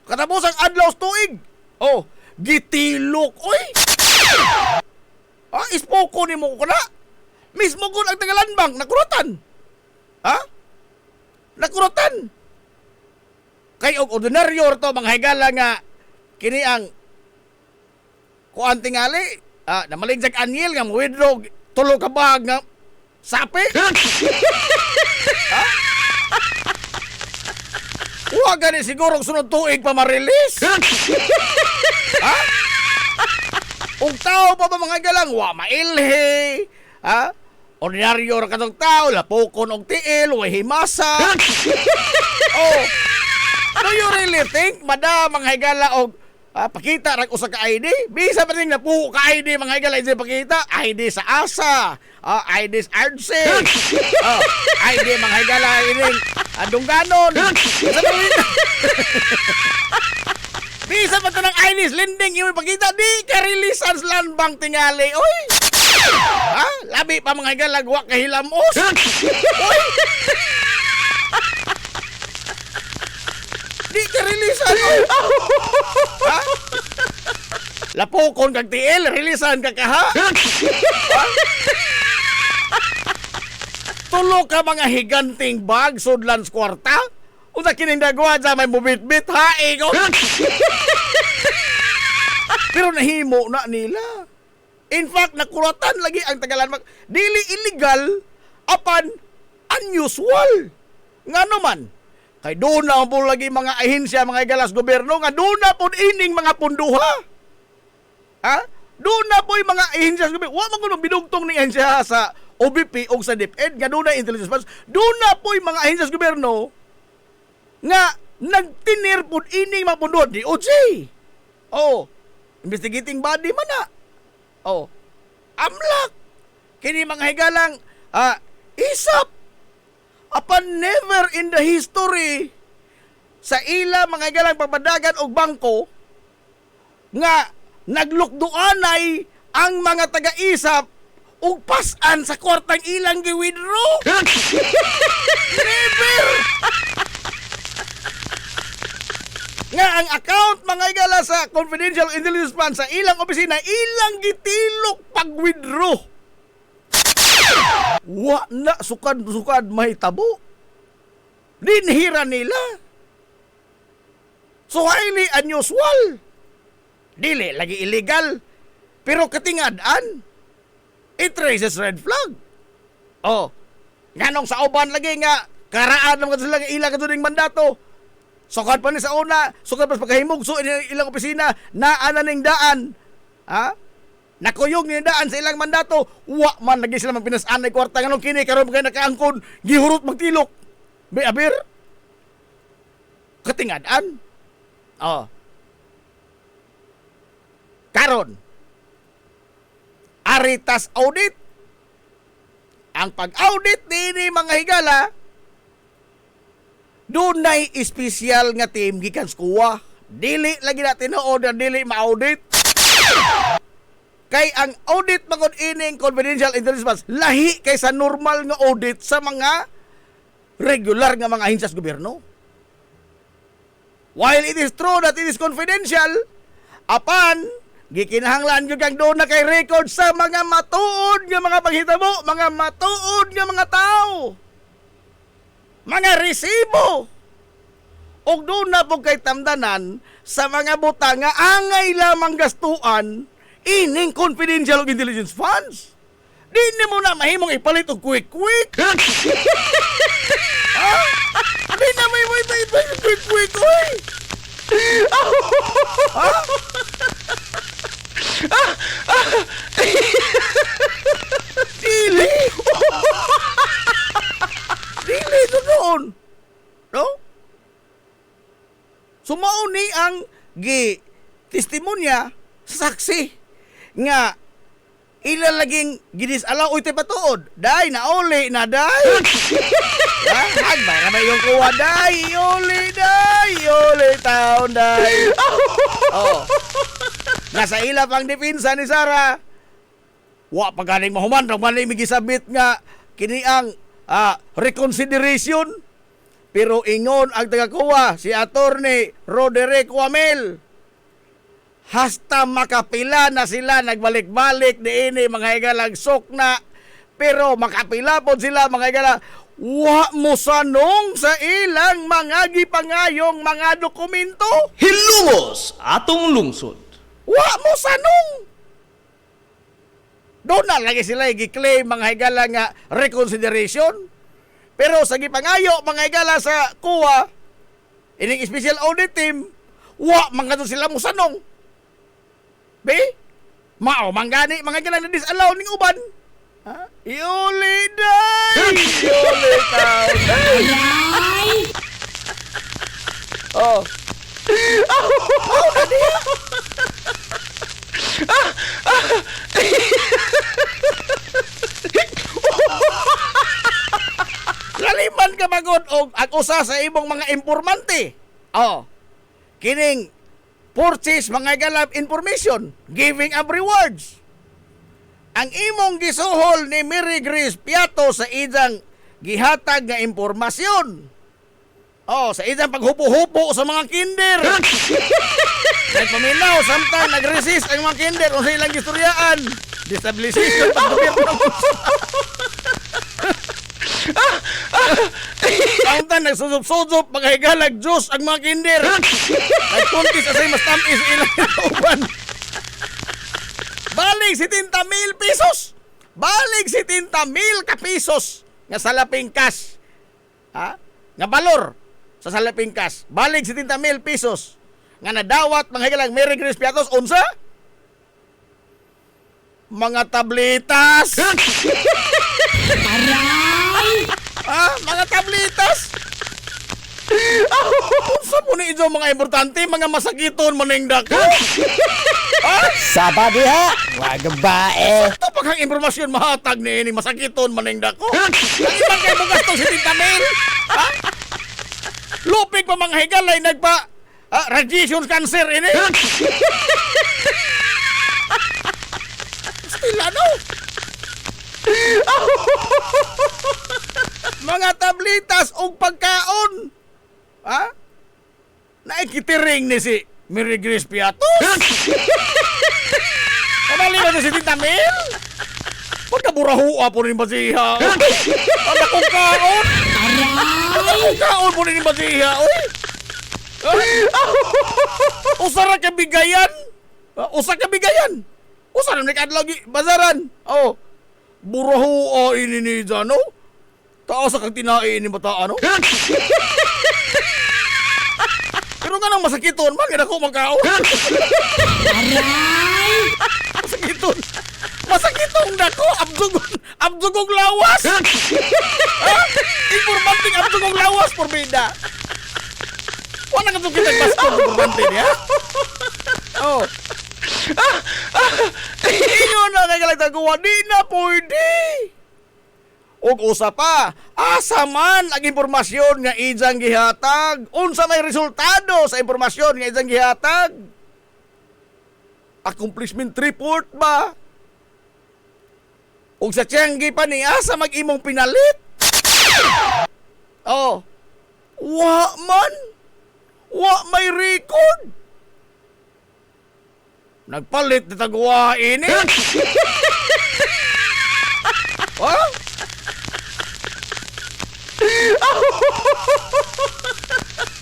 Katapusang adlaw sa tuig. Oh, gitilok. Oy! Ispoko ni mo ko na. Mismo ko ang Tagalanbang, nakuratan. Nakuratan. Kay og ordinaryo to mga higala nga kini ang kuan tingali namaligjag anyel nga withdraw tulo ka bag nga sapi. Wa gani siguro sunod tuig pa ma-release. Ug tao pa ba mga galang wa mailhi. Ordinaryo ra katong tao, lapokon og tiil, way himasa. Do you really think, madam, mga higala og pakita rag usa ka ID? Bisa pa rin napuko ka ID, mga higala, hindi pakita. ID sa ASA, ID sa RC, ID, mga higala, ining dungganon. Bisa pa ito ng ID, lending, yung pakita, di ka release ang landbank tingali. Oy! Labi pa mga higala, gwa kahilamos. Oy! Di ka releasan mo. Lapokon kag tiil, releasan ka kaha. Tulo ka mga higanting bag, sudlan sa kwarta. Unsa kining dagwa sa may bubit-bit, hae ko. Pero nahimo na nila. In fact, nakuratan lagi ang Tagalanbang. Dili illegal, apan unusual. Nga naman, kay doon na po lagi mga ahensya, mga galas gobyerno, nga doon na po ining mga punduha. Doon na po yung mga ahensya sa gobyerno. Wa man kuno bidugtong ni ahensya sa OBP o sa DepEd, nga doon na intelligence funds. Doon na po yung mga ahensya sa gobyerno nga nagtinir po ining mga punduha. DOJ. Investigating body man na. Amlak. Kini mga higalang, isap. Apan never in the history sa ila mga galang pagpadagan og bangko nga naglukduanay ang mga taga-isap og pasan sa kwartang ilang gi-withdraw. Never! Nga ang account mga igala sa confidential intelligence fund sa ilang opisina, ilang gitilok pag-withdraw. Wa na sukad mahitabo. Dinhira nila. So highly unusual. Dili lagi illegal, pero katingad-an. It raises red flag. Nganong sa uban lagi nga karaan naman sila nga ilang katuning mandato. Sukad pa ni sa una, sukad pa pagkahimog so ilang opisina naa ning daan. Nakuyog ni daan sa ilang mandato, wa man lagi sila magpinasan ay kwarta nganong kini karon kay nakaangkon gihurot magtilok. Abir. Katingad-an. Karon. Aritas audit. Ang pag-audit ni mga higala, dunay espesyal nga team gikan sa kuwa. Dili lagi natin na-order, dili ma-audit. Kay ang audit magod ining confidential intelligence funds lahi kay sa normal nga audit sa mga regular nga mga ahensya sa gobyerno. While it is true that it is confidential, apan gikinahanglan gyud kang doon na kay record sa mga matuod nga mga paghitabo, mga matuod nga mga tao, mga resibo. Og doon na po kay tamdanan sa mga butang nga angay lamang gastuan ining confidential intelligence funds. Di mo na mahimong ipalit og quick-quick. Di na may quick-quick, oy. Dili. Dili to doon. No? gi testimonya sa saksi nga ila laging gidisalaw uy tay patuod. Day nauli na day. Hagbay na may yung kuha day. Iuli taon day. Oh. Nasa ila pang depensa ni Sara. Wa pa ganing mahuman rag man migisabit nga kini ang reconsideration. Pero ingon ang tagakuha si Attorney Roderick Wamel. Hasta makapila na sila nagbalik-balik diini mga higalag sokna. Pero makapila po sila mga higalag wa mo sanong sa ilang mga gipangayong mga dokumento. Hilumos atong lungsod. Wa mo sanong. Doon na lagi sila i-claim mga higala nga reconsideration. Pero sa gipangayo mga higala sa kuwa, ining special audit team, wa mga doon sila musanong. Be? Mao manggani mga higala na disalaw ning uban. Ha? Iuli day! Iuli tao day! Oh. Oh, na diya. Laliman ka magod og ang usa sa imong mga impormante. Oh. Kining purchase mga galap information, giving up rewards. Ang imong gisuhol ni Mary Grace Piato sa idang gihatag nga impormasyon. Oh, sa idang paghupo-hupo sa mga kinder. Nagpaminaw, samtang nag-resist ang mga kinder o sa ilang gistoryaan. Destabilization pag gobyerno. Samtang nagsusup-susup, maghigalag Diyos ang mga kinder. Nagpuntis asay mas tamis sa ilang uban. Balik 70,000 pesos. Balik 70,000 ka pesos nga salaping cash. Ha? Nga balor sa salaping cash. Balik 70,000 pesos. Nga nadawat mga higalang Mary Grace Piatos unsa? Mga tabletas. Mga tabletas. Unsa mo ni ijo mga importante, mga masakiton maning dako. Saba diha, wag bae. Ito paghang impormasyon mahatag ni masakiton maning dako. Ang ibang kay mo gasto 70,000. Ha? Lupig pa mga higalay nagpa radiation cancer ini. Still ano? Mga tablitas o pagkaon. Ha? Naikitiring ni si Mary Grace Piatos. Kamali ba si Tita Mel? Pagkaburahua po rin ba siya? Ang akong kaon? Ang akong kaon po rin ba siya? Usara kabigayan? Usa kabigayan? Usa na lagi bazaran? Oh, burahua ini ni Jano? Tao sa kang tinain ni bata ano? Pero nga nang masakiton man, kaya ako magkaon. Masakiton. Masakitong dako, abdugong lawas. Informanting abdugong lawas, porbida. Wala nga itong kitagbasko, informanting niya. Oh. Inyo na kay kalagtaguwa, di na pwede. Og usa pa, asa man ang impormasyon nga ijang gihatag? Unsa may resultado sa impormasyon nga ijang gihatag? Accomplishment report ba? Og sa tiyanggi pa ni asa mag-imong pinalit? Oh. Wa man. Wa may record. Nagpalit na tagwa ini. Oh?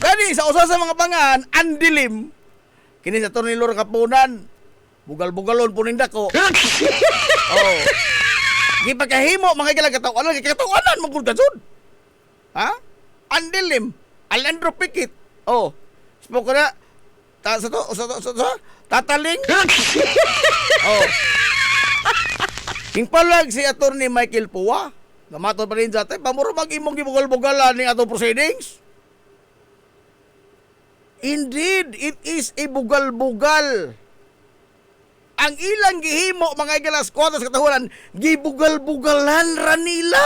Gani sa usa sa mga pangan andilim kini sa tornilor kapunan bugal-bugalon puning dako. Oh. Gipagkahimo mga katawanan mo gud kasud. Ha? Andilim, Alejandro Pikit. Oh. Spoke na tataling. Oh. King palag si Attorney Michael Puwa. Namatod pa rin dati, pamuro mag-imong gibugal-bugalan ni atong proceedings. Indeed, it is a bugal-bugal. Ang ilang gihimo mga igalas kwatas katahunan, gibugal-bugalan ra nila.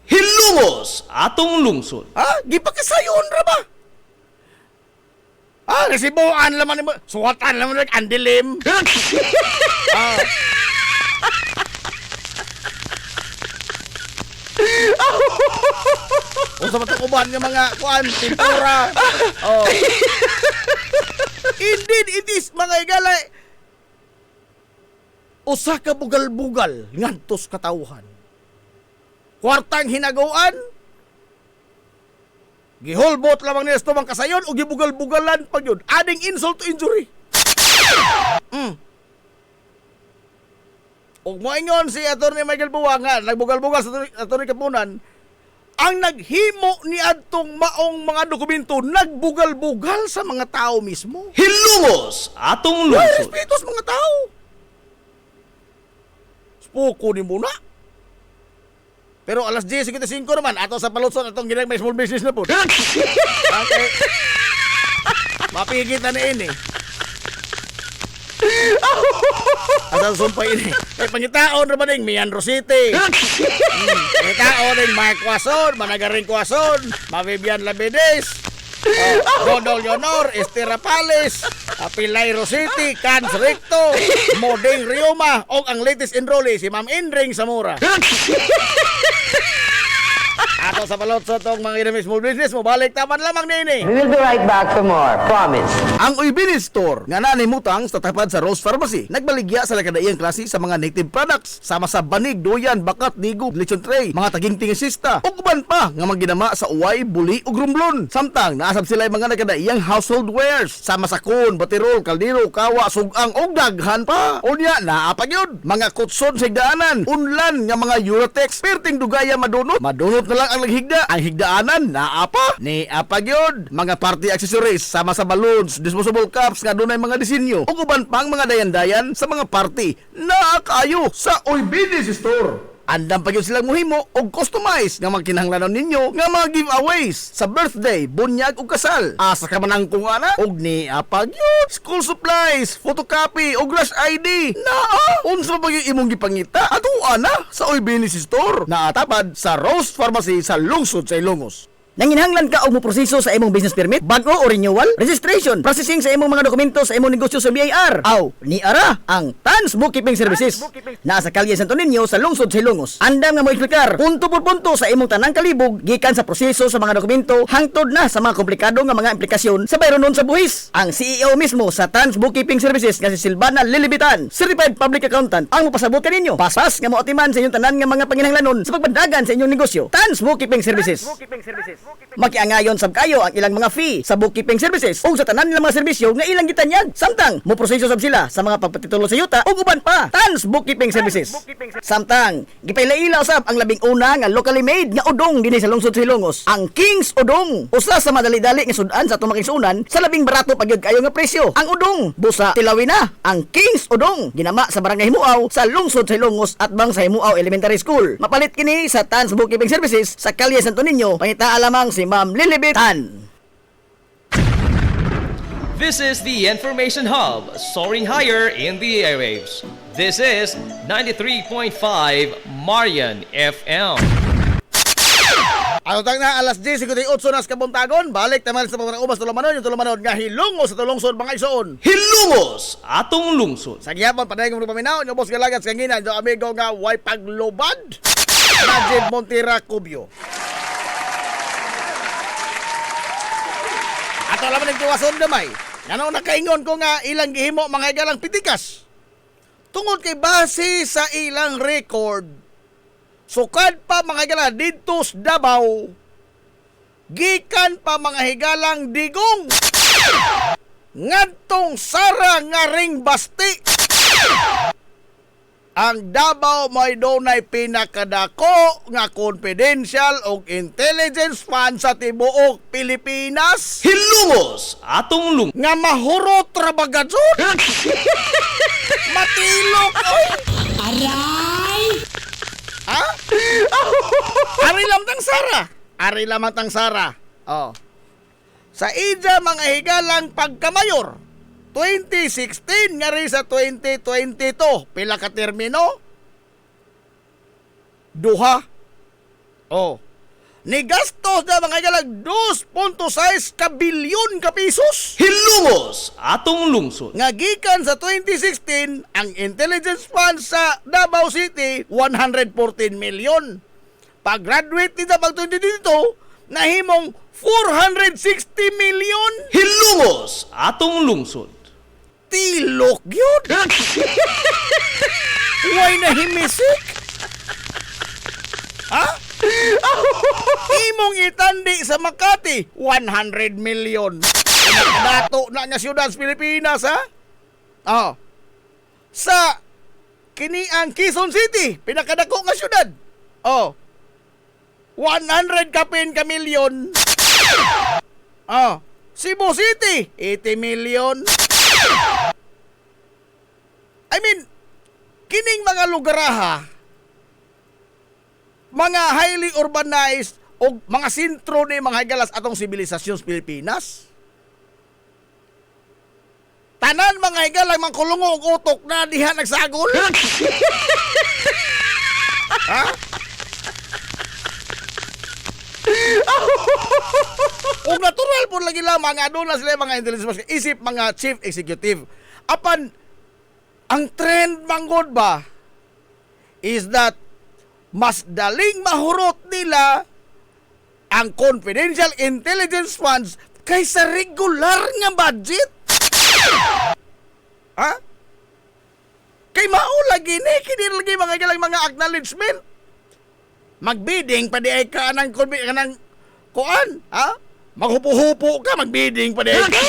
Hilungos atong lungsod. Ha? Gipakasayon ra ba? Resibuan laman mo. Suwatan laman ang dilim. Unsa man uban nga mga kuan, pintura. Indeed, it is mga igala. Usa ka bugal-bugal ngantos katawhan. Kwartang hinaguan. Giholbot lamang nila sa tumang kasayon o gibugal-bugalan pag yun. Adding insult to injury. O moingon si Atty. Michael Buwanga, nagbugal-bugal sa Atty. Kapunan, ang naghimo ni adtong maong mga dokumento, nagbugal-bugal sa mga tao mismo. Hilungos atong May lungsod. respeto sa mga tao. Puko ni muna. Pero alas 10:55 naman, ato sa palutson, atong ginag may small business na po. Okay. Mapigit na ini. Asal sumpay ini. Kay pangitaon ra maning Mian Rosite. Pangitaon ning Mark Quason, Managaring Quason, Mavivian Labedes. Dodol Leonor, Estera Pales, Pilay Rositi, Cans Recto, Modeng Rioma, o ang latest enrollee si Ma'am Indring Zamora. Ato sa balot sa tong mga inamis small business mo, balik taman lamang nini. We will be right back for more. Promise. Ang Uybini Store nga nanimutang sa tapat sa Rose Pharmacy nagbaligya sa lakadaiyang klase sa mga native products sama sa banig, duyan, bakat, nigo, lechon tray, mga taging-tingisista ug uban pa nga magginama sa uway, buli ug rumblon. Samtang naasab sila mga nakadaiyang household wares sama sa kun, batirol, kaldero, kawa, sugang ug daghan pa. Unya naa pa gyud mga kutson sa higdaanan, unlan nga mga Uratex, perting dugaya madunot na lang ang naghigda. Ang higdaanan naa pa ni apagyod mga party accessories sama sa balloons, disposable cups nga dunay mga disenyo ug uban pang mga dayan-dayan sa mga party naa kayo sa Uybini Store. Andam pa gyud silang mohimo og customize nga magkinahanglanon ninyo nga mga giveaways sa birthday, bunyag ug kasal. Asa ka man ang kung ana og ni apag yun. School supplies, photocopy ug rush ID. Naa, unsa pa gyud imong gipangita? Ato ana sa Uybini Store. Naatapad sa Rose Pharmacy sa lungsod sa Ilongos. Nanginhanglan ka og mo proseso sa imong business permit, bago o renewal, registration, processing sa imong mga dokumento sa imong negosyo sa BIR. Aw, ni ara ang Tans Bookkeeping Services. Naa sa kalye Santo Niño sa lungsod sa Ilongos. Andam nga mo eksplikar punto por punto sa imong tanang kalibog gikan sa proseso sa mga dokumento hangtod na sa mga komplikado nga mga implikasyon sa bayronon sa buhis. Ang CEO mismo sa Tans Bookkeeping Services nga si Silvana Lilibitan, certified public accountant, ang mapasabot kaninyo. Pasas nga moatiman sa inyong tanan nga mga panginahanglanon sa pagbandagan sa inyong negosyo. Tans Bookkeeping Services. Makiangayon sab kayo ang ilang mga fee sa bookkeeping services o sa tanan nilang mga serbisyo nga ilang gitanyag. Samtang mo proseso sab sila sa mga pagpatitulo sa yuta o uban pa. Tans Bookkeeping Services. Samtang gipaila usab ang labing una nga locally made nga udong dinhi sa lungsod sa Ilongos, ang King's Udong. Usa sa madali-dali nga sudan sa atong makisunan sa labing barato pagyud kayo nga presyo. Ang udong busa Tilawi na ang King's Udong ginama sa barangay Himuaw sa lungsod sa Ilongos at bang sa Himuaw Elementary School. Mapalit kini sa Tans Bookkeeping Services sa kalye Santo Niño. Pangitaa lamang si Ma'am Lilibitan. This is the Information Hub, soaring higher in the airwaves. This is 93.5 Marian FM. Ano tang na alas 10:58 nas kabuntagon, balik taman sa mga ubas tulumanon, yung tulumanon nga hilungos sa tulungsod mga igsoon. Hilungos atong lungsod. Sa gihapon panay kong paminaw, yung boss galagat sa ngina, yung amigo nga way paglubad. Najib Montira Cubio. Ato laman nagtiwason gamay. Ano nakaingon ko nga ilang gihimo mga igalang pitikas. Tungod kay base sa ilang record, sukad pa mga higala dito sa Davao, gikan pa mga higalang digong ngadtong Sara nga ring basti. Ang Davao may dunay pinakadako nga confidential o intelligence fund sa tibuok Pilipinas. Hilungos atong lungsod. Nga mahurot ra bagajud. Matilok oy. Aray! Ha? Ari lamang tang Sara. Ari lamang tang Sara. Oh. sa ija mga higalang pagkamayor 2016 nga rin sa 2022 pila ka termino? Duha. Oh. Ni gastos na mga higalang 2.6 ka bilyon ka pesos. Hilungos atong lungsod. Nga gikan sa 2016 ang intelligence fund sa Davao City 114 million. Pag-graduate din sa pag-2022 nahimong 460 million. Hilungos atong lungsod. Tilok yun. Why nahimisik? Ha? Imong itandi sa Makati 100 million. Pinakadato na nga siyudad sa Pilipinas, ha? Oh. Sa kiniang Quezon City, pinakadako nga siyudad. Oh. 100 kapin ka milyon. Oh. Cebu City, 80 million. I mean, kining mga lugaraha, mga highly urbanized o mga sentro ni mga higalas atong sibilisasyon sa Pilipinas. Tanan mga higalang mga kulungo og utok na diha nagsagol. Ha? Kung natural po lagi lang mga aduna sila mga intelligence isip mga chief executive. Apan ang trend manggod ba is that mas daling mahurot nila ang confidential intelligence funds kaysa regular nga budget. Ha? Kay mao lagi ni kini lagi mga galang mga acknowledgement. Magbidding pa di ay ka ng kuan, ha? Maghupo-hupo ka, magbidding pa di ay ka.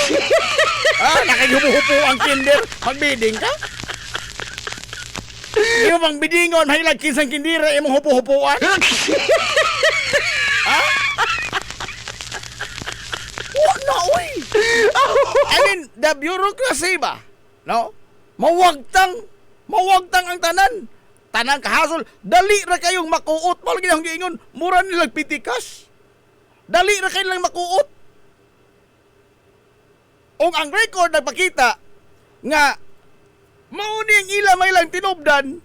Ha? Nakaghupo-hupo ang kinder, magbidding ka. Iyo bang bidingon, hilag kinsang kindira, imong hupo-hupuan. Ha? Wala, uy. I mean, the bureaucracy ba? No? Mawagtang ang tanan. Tanang kahasol, dali ra kayong makuot. Wala ginang giingon, mura nilang pitikas. Dali ra kayong makuot. Ong ang record nagpakita nga mauni ang ilang may lang tinubdan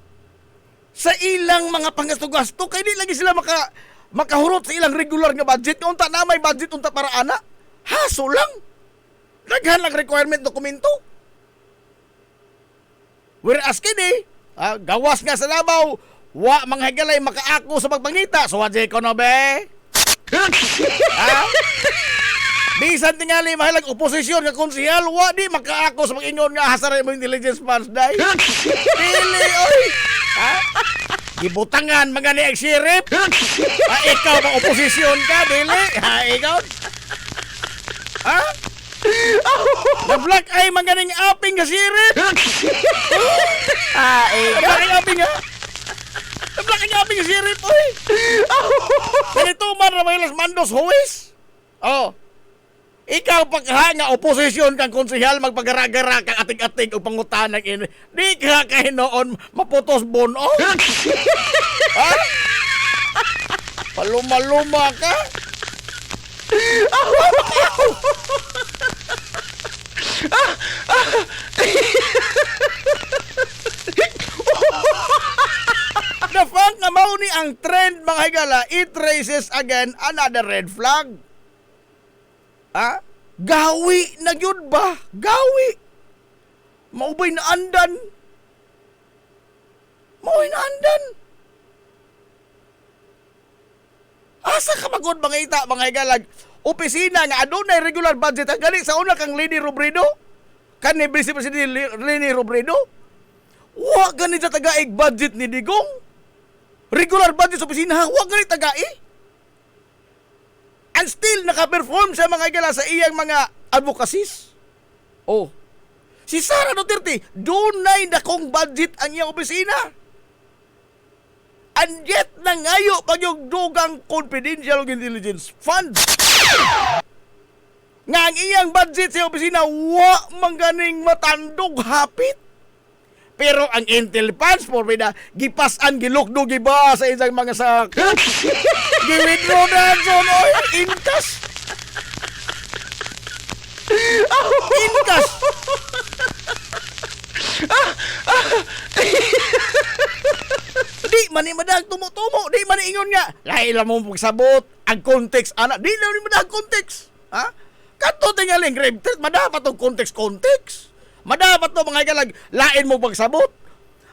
sa ilang mga pangasto-gasto kay di lagi sila makahurot sa ilang regular nga budget. Unta na may budget unta para ana. Haso lang. Daghan lang requirement dokumento. Whereas kini, gawas nga sa Davao, wa mga higalay makaako sa pagpangita. So wajay ko no be? Bisan tingali mahalag oposisyon nga konsehal, wa di makaako sa pag-ingon nga hasaray mo intelligence funds day. Pili oy. Ha? Gibutangan mga ni sheriff. Ikaw ba oposisyon ka dili? Ha ikaw? Ha? Na black eye maganing aping ka sheriff. Black aping ha? Na black aping ka sheriff oy. Ganito man na may las mandos huwis. Oh. Ikaw pagha nga oposisyon kang konsehal magpagara-gara kang atig-atig o pangutanag ini. Di ka kahinoon maputos bono. Ha? Paluma-luma ka? The fact nga mao ni ang trend mga higala, it raises again another red flag. Ha? Gawi na yun ba? Gawi. Maubay na andan. Maubay na andan. Asa ka magod mga ita, mga higalag? Opisina nga adunay regular budget. Ang galing sa una kang Leni Robredo. Kan ni Vice President Leni Robredo. Wa ganit sa tagaig budget ni Digong. Regular budget sa opisina. Wa ganit tagai. And still naka-perform sa mga higala sa iyang mga advocacies. Oh. Si Sara Duterte, dunay na kong budget ang iyang opisina. And yet, nangayo pag yung dugang confidential intelligence fund. Nga ang iyang budget sa opisina, wa mangganing matandog hapit. Pero ang Intel funds, for me na, gipasan, gilukdo, giba sa isang mga sakot. Giwithdraw na son, oy, intas. Inkas! Di man ni madag tumo-tumo, di man ni ingon nga. Lahi lang mo pagsabot ang context ana. Di na ni madag context. Ha? Kadto tingaling grave test, madapat tong context. Madapat to mga galag lain mo pagsabot.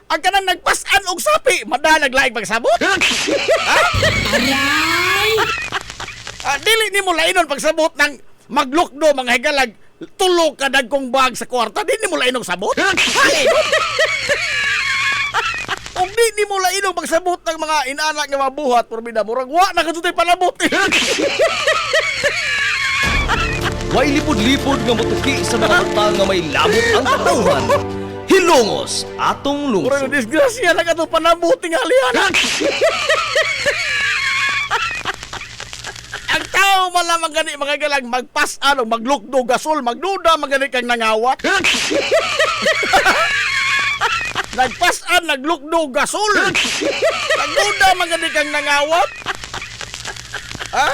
Ang kanang nagpasan og sapi, madalag laing pagsabot. Aray! Dili ni mo lainon pagsabot ng maglukdo mga higalag tulo ka dagkong bag sa kwarta, di ni mo lainog sabot. Kung di ni mo lainog pagsabot ng mga inaanak nga mga buhat, porbida murag wa na kadtong palabot. Way lipod-lipod nga motuki sa mga mata nga may labot ang katawhan. Hilongos atong Murag lungsod. disgrasya na kadtong panabot tinghalian. Ang tao malamang gani mga galang magpasan o maglukdo gasol, magduda magani kang nangawat. Nagpasan, naglukdo gasol. Magduda magani kang nangawat. Ha?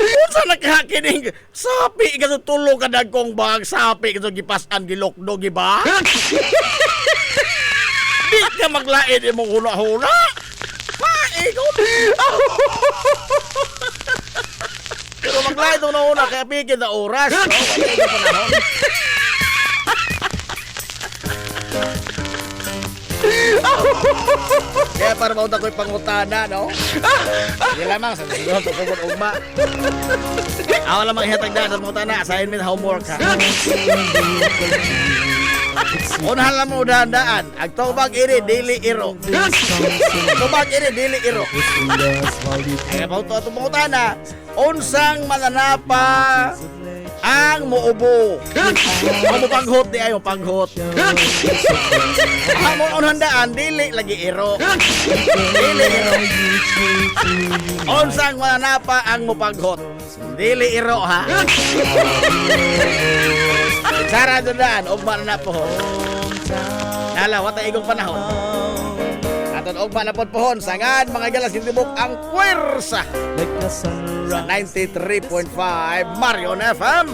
Unsa nakakining sapi ka tulo ka dagkong bag sapi ka gipasan gilukdo giba? Di ka maglain imong hula-hula. Paikot. Pero maglain ito na una kaya pigil na oras. No? Wala na panahon. Kaya para maunta ko'y pangutana, no? Hindi lamang sa susunod ito kung ugma. Ako lamang ihatag na sa pangutana. Assignment homework, ha? Unahan lang mo dahan-daan. Ang tubag iri, dili iro. Tubag iri, dili iro. Kaya pauto itong pangutana. Unsang mananapa ang muubo. Ang mupanghot di ay mupanghot. Ang unhandaan dili lagi iro. Dili iro. Unsang mananapa ang mupanghot. Dili iro ha. Sara daan ugma na po. Nala wata igong panahon. Aton ugma na pohon sangad mga galas gitibok ang puwersa. Sa 93.5 Marion FM.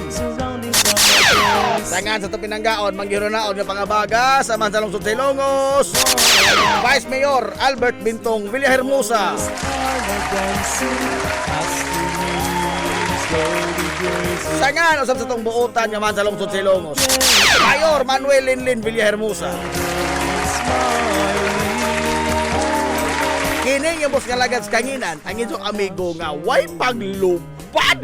Sangan sa Tupinanggaon, manggironaon ng pangabaga sa Mansalong Silongos. Vice Mayor Albert Bintong Villahermosa. Sangan usab sa tong buotan nga Mansalong Silongos. Mayor Manuel Linlin Villahermosa. Kini nga bus kalagad sa kanginan, ang inyong amigo nga way paglubad.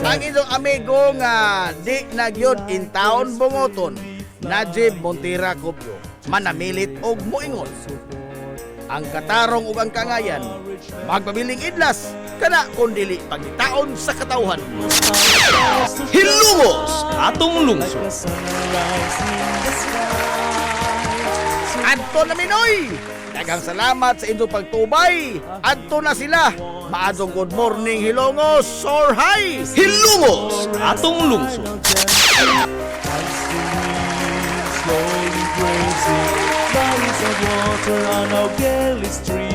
Ang inyong amigo nga di nagyod in town bungoton, Najib Montira Copio, manamilit og moingon. Ang katarong ug ang kangayan, magpabiling idlas, kana kundili pagitaon sa katawhan. Hilongos atong lungsod. Adto na Minoy! Daghang salamat sa inyong pagtubay. Adto na sila. Maadong good morning Hilongos, soar high. Hilongos atong lungsod. Slowly grazing, valleys of water on our Galley Street.